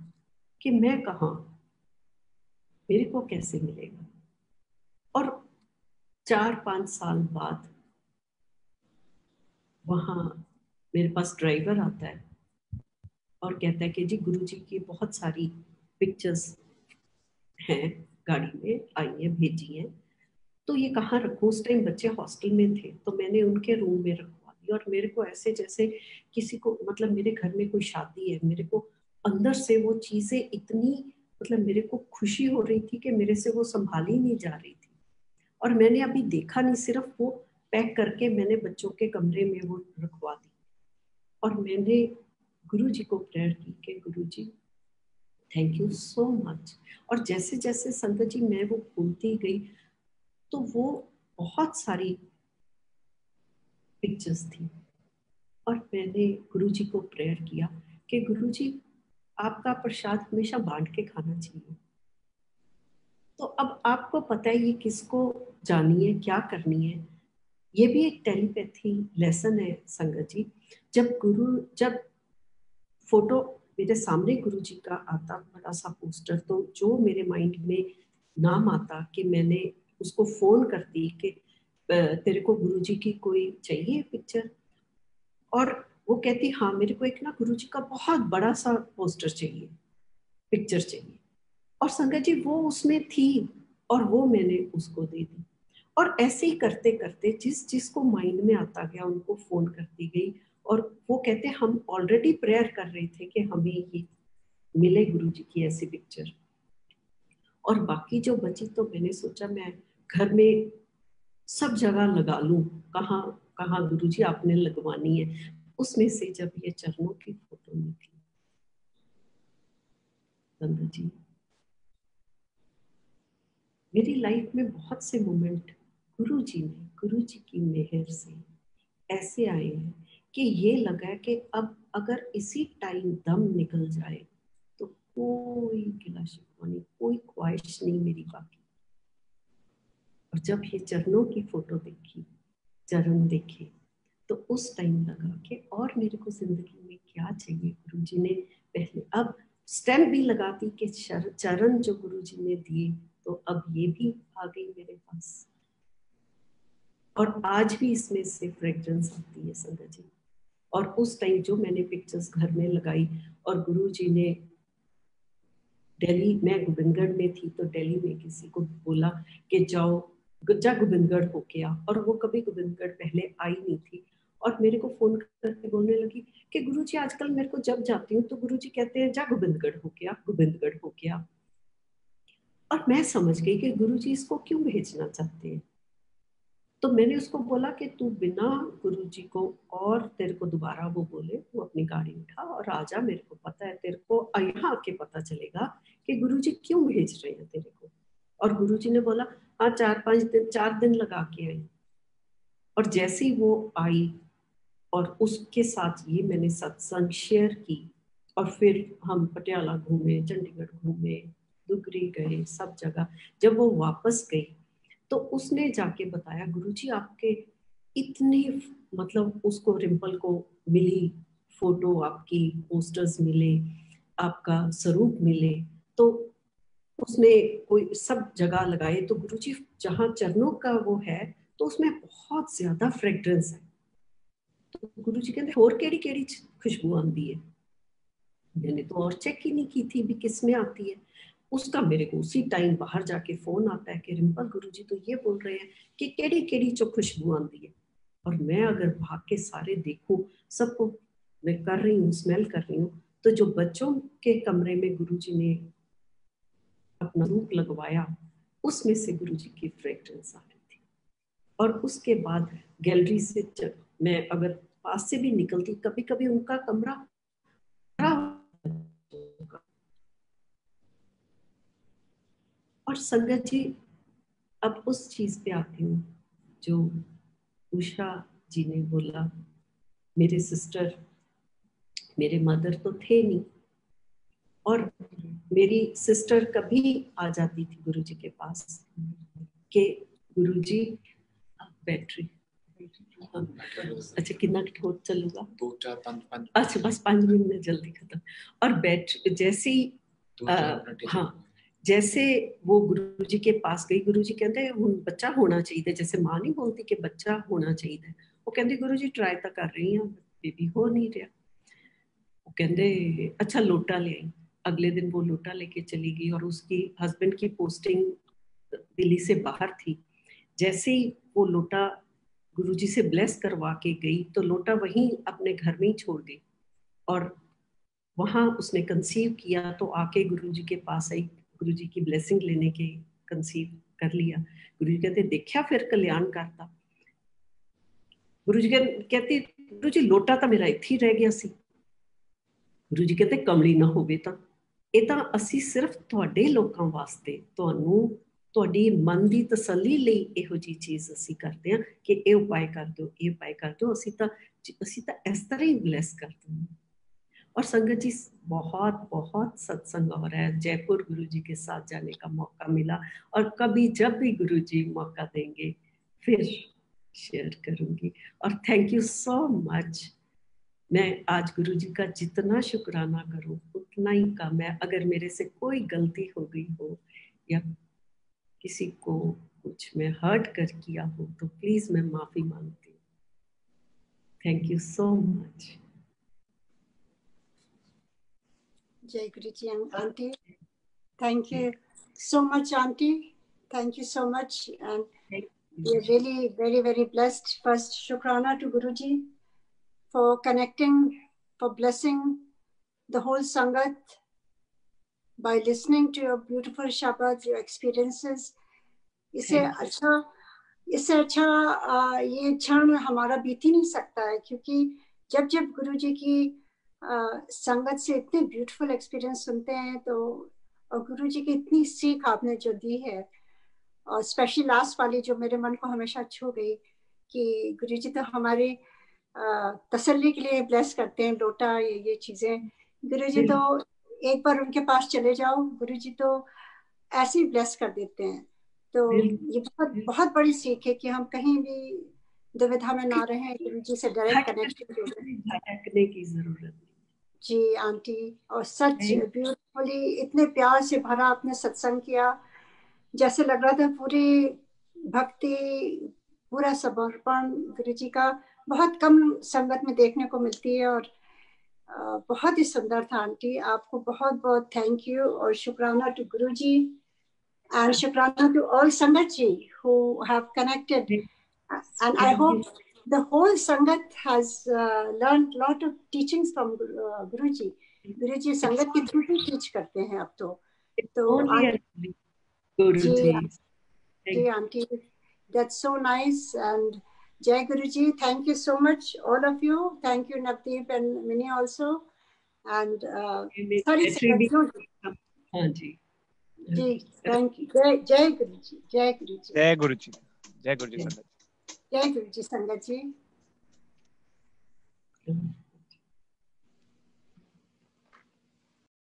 कि मैं कहाँ, मेरे को कैसे मिलेगा। और 4-5 साल बाद वहाँ मेरे पास ड्राइवर आता है और कहता है कि जी गुरुजी की बहुत सारी पिक्चर्स हैं, गाड़ी में आई हैं, भेजी हैं, तो ये कहाँ रखूँ। उस टाइम बच्चे हॉस्टल में थे, तो मैंने उनके रूम में रखवा दी। और मेरे को ऐसे जैसे किसी को, मतलब मेरे घर में कोई शादी है, मेरे को अंदर से वो चीजें इतनी, मतलब मेरे को खुशी हो रही थी कि मेरे से वो संभाली नहीं जा रही थी। और मैंने अभी देखा नहीं, सिर्फ वो पैक करके मैंने बच्चों के कमरे में वो रखवा दी। और मैंने गुरुजी को प्रेयर की कि गुरुजी थैंक यू सो मच। और जैसे जैसे संगत जी मैं वो खोलती गई तो वो बहुत सारी पिक्चर्स थी। और मैंने गुरुजी को प्रेयर किया कि गुरुजी आपका प्रसाद हमेशा बांट के खाना चाहिए। तो अब आपको पता है ये किसको जानी है, क्या करनी है। ये भी एक टेलीपैथी लेसन है संगत जी। जब फोटो मेरे सामने गुरुजी का आता, बड़ा सा पोस्टर, तो जो मेरे माइंड में नाम आता कि मैंने उसको फोन करती कि तेरे को गुरुजी की कोई चाहिए पिक्चर। और वो कहती हाँ मेरे को एक ना गुरुजी का बहुत बड़ा सा पोस्टर चाहिए, पिक्चर चाहिए। और संगत जी वो उसमें थी, और वो मैंने उसको दे दी। और ऐसे ही करते करते जिस जिसको माइंड में आता गया उनको फोन करती गई। और वो कहते हम ऑलरेडी प्रेयर कर रहे थे कि हमें ये मिले गुरुजी की ऐसी पिक्चर। और बाकी जो बची तो मैंने सोचा मैं घर में सब जगह लगा लूं, कहाँ कहाँ गुरुजी आपने लगवानी है। उसमें से जब ये चरणों की फोटो निकली संगत जी, मेरी लाइफ में बहुत से मोमेंट गुरुजी की मेहर से ऐसे आए हैं कि ये लगा कि अब अगर इसी टाइम दम निकल जाए तो कोई गिला शिकवा नहीं, कोई ख्वाहिश नहीं मेरी बाकी। और जब ये चरणों की फोटो देखी, चरण देखे, तो उस टाइम लगा कि और मेरे को जिंदगी में क्या चाहिए। गुरुजी ने पहले अब स्टैम्प भी लगा दी कि चरण जो गुरुजी ने दिए, तो अब ये भी आ गई मेरे पास। और आज भी इसमें से फ्रेग्रेंस आती है संगत जी। और उस टाइम जो मैंने पिक्चर्स घर में लगाई, और गुरुजी ने दिल्ली, मैं गोविंदगढ़ में थी तो दिल्ली में किसी को बोला कि जाओ जा गोविंदगढ़ होके आ। और वो कभी गोविंदगढ़ पहले आई नहीं थी, और मेरे को फोन करके बोलने लगी कि गुरुजी आजकल मेरे को जब जाती हूँ तो गुरुजी कहते हैं जा गोविंदगढ़ होके आ, गोविंदगढ़ होके आ। और मैं समझ गई कि गुरुजी इसको क्यों भेजना चाहते हैं। तो मैंने उसको बोला कि तू बिना गुरुजी को और तेरे को दोबारा वो बोले, तू अपनी गाड़ी उठा और आजा, मेरे को पता है तेरे को यहाँ आके पता चलेगा कि गुरुजी क्यों भेज रहे हैं तेरे को। और गुरुजी ने बोला हाँ 4 दिन लगा के आई। और जैसे ही वो आई और उसके साथ ये मैंने सत्संग शेयर की, और फिर हम पटियाला घूमे, चंडीगढ़ घूमे, दुगरी गए, सब जगह। जब वो वापस गई तो उसने जाके बताया गुरुजी आपके इतने, मतलब उसको रिम्पल को मिली फोटो, आपकी पोस्टर्स मिले, आपका स्वरूप मिले, तो उसने कोई सब जगह लगाए। तो गुरुजी जहाँ चरणों का वो है तो उसमें बहुत ज्यादा फ्रेग्रेंस है। तो गुरुजी कहते और केड़ी केड़ी खुशबू आती है। मैंने तो और चेक ही नहीं की थी भी किस में आती है। उसका मेरे को उसी टाइम बाहर जाके फोन आता है कि रिम्पल गुरुजी तो ये बोल रहे हैं कि केड़ी केड़ी जो खुशबू आती है। और मैं अगर भाग के सारे देखूं, सबको मैं कर रही हूँ, स्मेल कर रही हूँ, तो जो बच्चों के कमरे में गुरुजी ने अपना रूप लगवाया उसमें से गुरुजी की फ्रेग्रेंस आ रही थी। और उसके बाद गैलरी से जब मैं अगर पास से भी निकलती, कभी कभी उनका कमरा और संगत जी, अब उस चीज पे आती हूँ जो उषा जी ने बोला। मेरे सिस्टर, मेरे मदर तो थे नहीं, और मेरी सिस्टर कभी आ जाती थी गुरुजी के पास कि गुरुजी बैटरी अच्छा कितना ठोट चलूगा 2 4 5 अच्छा बस 5 मिनट में जल्दी खत्म। और बैटरी जैसे ही हाँ, जैसे वो गुरुजी के पास गई, गुरुजी कहते हैं बच्चा होना चाहिए, जैसे माँ नहीं बोलती कि बच्चा होना चाहिए, वो कहते गुरुजी ट्राई तो कर रही हैं, बेबी हो नहीं रहा। वो कहते अच्छा लोटा ले आई। अगले दिन वो लोटा लेके चली गई, और उसकी हस्बैंड की पोस्टिंग दिल्ली से बाहर थी। जैसे ही वो लोटा गुरुजी से ब्लेस करवा के गई तो लोटा वहीं अपने घर में ही छोड़ गई, और वहां उसने कंसीव किया। तो आके गुरुजी के पास आई, गुरुजी की ब्लेसिंग लेने के, कंसीव कर लिया। गुरुजी कहते देखा फिर कल्याण करता। गुरुजी कहते गुरुजी लोटा तो मेरा इत्थे ही रह गया सी। गुरुजी कहते कमली ना होवे तां ਇਹ ਤਾਂ ਅਸੀਂ ਸਿਰਫ ਤੁਹਾਡੇ ਲੋਕਾਂ ਵਾਸਤੇ, ਤੁਹਾਨੂੰ ਤੁਹਾਡੀ ਮਨ ਦੀ ਤਸੱਲੀ ਲਈ ਇਹੋ ਜੀ ਚੀਜ਼ ਅਸੀਂ ਕਰਦੇ ਹਾਂ ਕਿ ਇਹ ਉਪਾਅ ਕਰ ਦਿਓ, ਇਹ ਉਪਾਅ ਕਰ ਦਿਓ। ਅਸੀਂ ਤਾਂ ਇਸ ਤਰ੍ਹਾਂ ਹੀ ਬਲੈਸ ਕਰ ਦਿੰਦੇ ਹਾਂ। और संगत जी बहुत बहुत सत्संग हो रहा है। जयपुर गुरु जी के साथ जाने का मौका मिला, और कभी जब भी गुरु जी मौका देंगे फिर शेयर करूंगी। और थैंक यू सो मच। मैं आज गुरु जी का जितना शुक्राना करूं उतना ही कम है। अगर मेरे से कोई गलती हो गई हो या किसी को कुछ मैं हर्ट कर किया हो तो प्लीज मैं माफी मांगती हूँ। Thank you so much. Jai Guruji and Auntie. Thank you so much, Auntie. Thank you so much. And we are really very, very blessed. First, Shukrana to Guruji for connecting, for blessing the whole Sangat by listening to your beautiful Shabads, your experiences. इससे अच्छा ये क्षण हमारा बीत ही नहीं सकता है, क्योंकि जब जब गुरुजी की संगत से इतने ब्यूटीफुल एक्सपीरियंस सुनते हैं तो, और गुरुजी की इतनी सीख आपने जो दी है, और स्पेशली लास्ट वाली जो मेरे मन को हमेशा छू गई कि गुरुजी तो हमारी तसल्ली के लिए ब्लेस करते हैं लोटा, ये चीजें। गुरुजी तो एक बार उनके पास चले जाओ, गुरुजी तो ऐसे ही ब्लेस कर देते हैं। तो ये बहुत बहुत बड़ी सीख है कि हम कहीं भी दुविधा में ना रहें, गुरुजी से डायरेक्ट कनेक्शन भटकने की जरूरत। जी आंटी, और सच ब्यूटीफुली इतने प्यार से भरा आपने सत्संग किया, जैसे लग रहा था पूरी भक्ति, पूरा समर्पण गुरुजी का बहुत कम संगत में देखने को मिलती है। और बहुत ही सुंदर था आंटी, आपको बहुत बहुत थैंक यू और शुक्राना to Guruji and Shukrana to all Sangat ji who have connected. And I hope the whole Sangat has learned a lot of teachings from Guruji. Guruji Sangat के through ही teach करते हैं अब तो गुरु जी। जी aunty, that's so nice. And Jai Guruji, thank you so much, all of you. Thank you Navdeep and Minnie also. And sorry हाँ जी जी, thank you. Jai Guruji, Jai Guruji, जय गुरु जी, जय गुरु जी संगत। Jai Guruji संगत जी।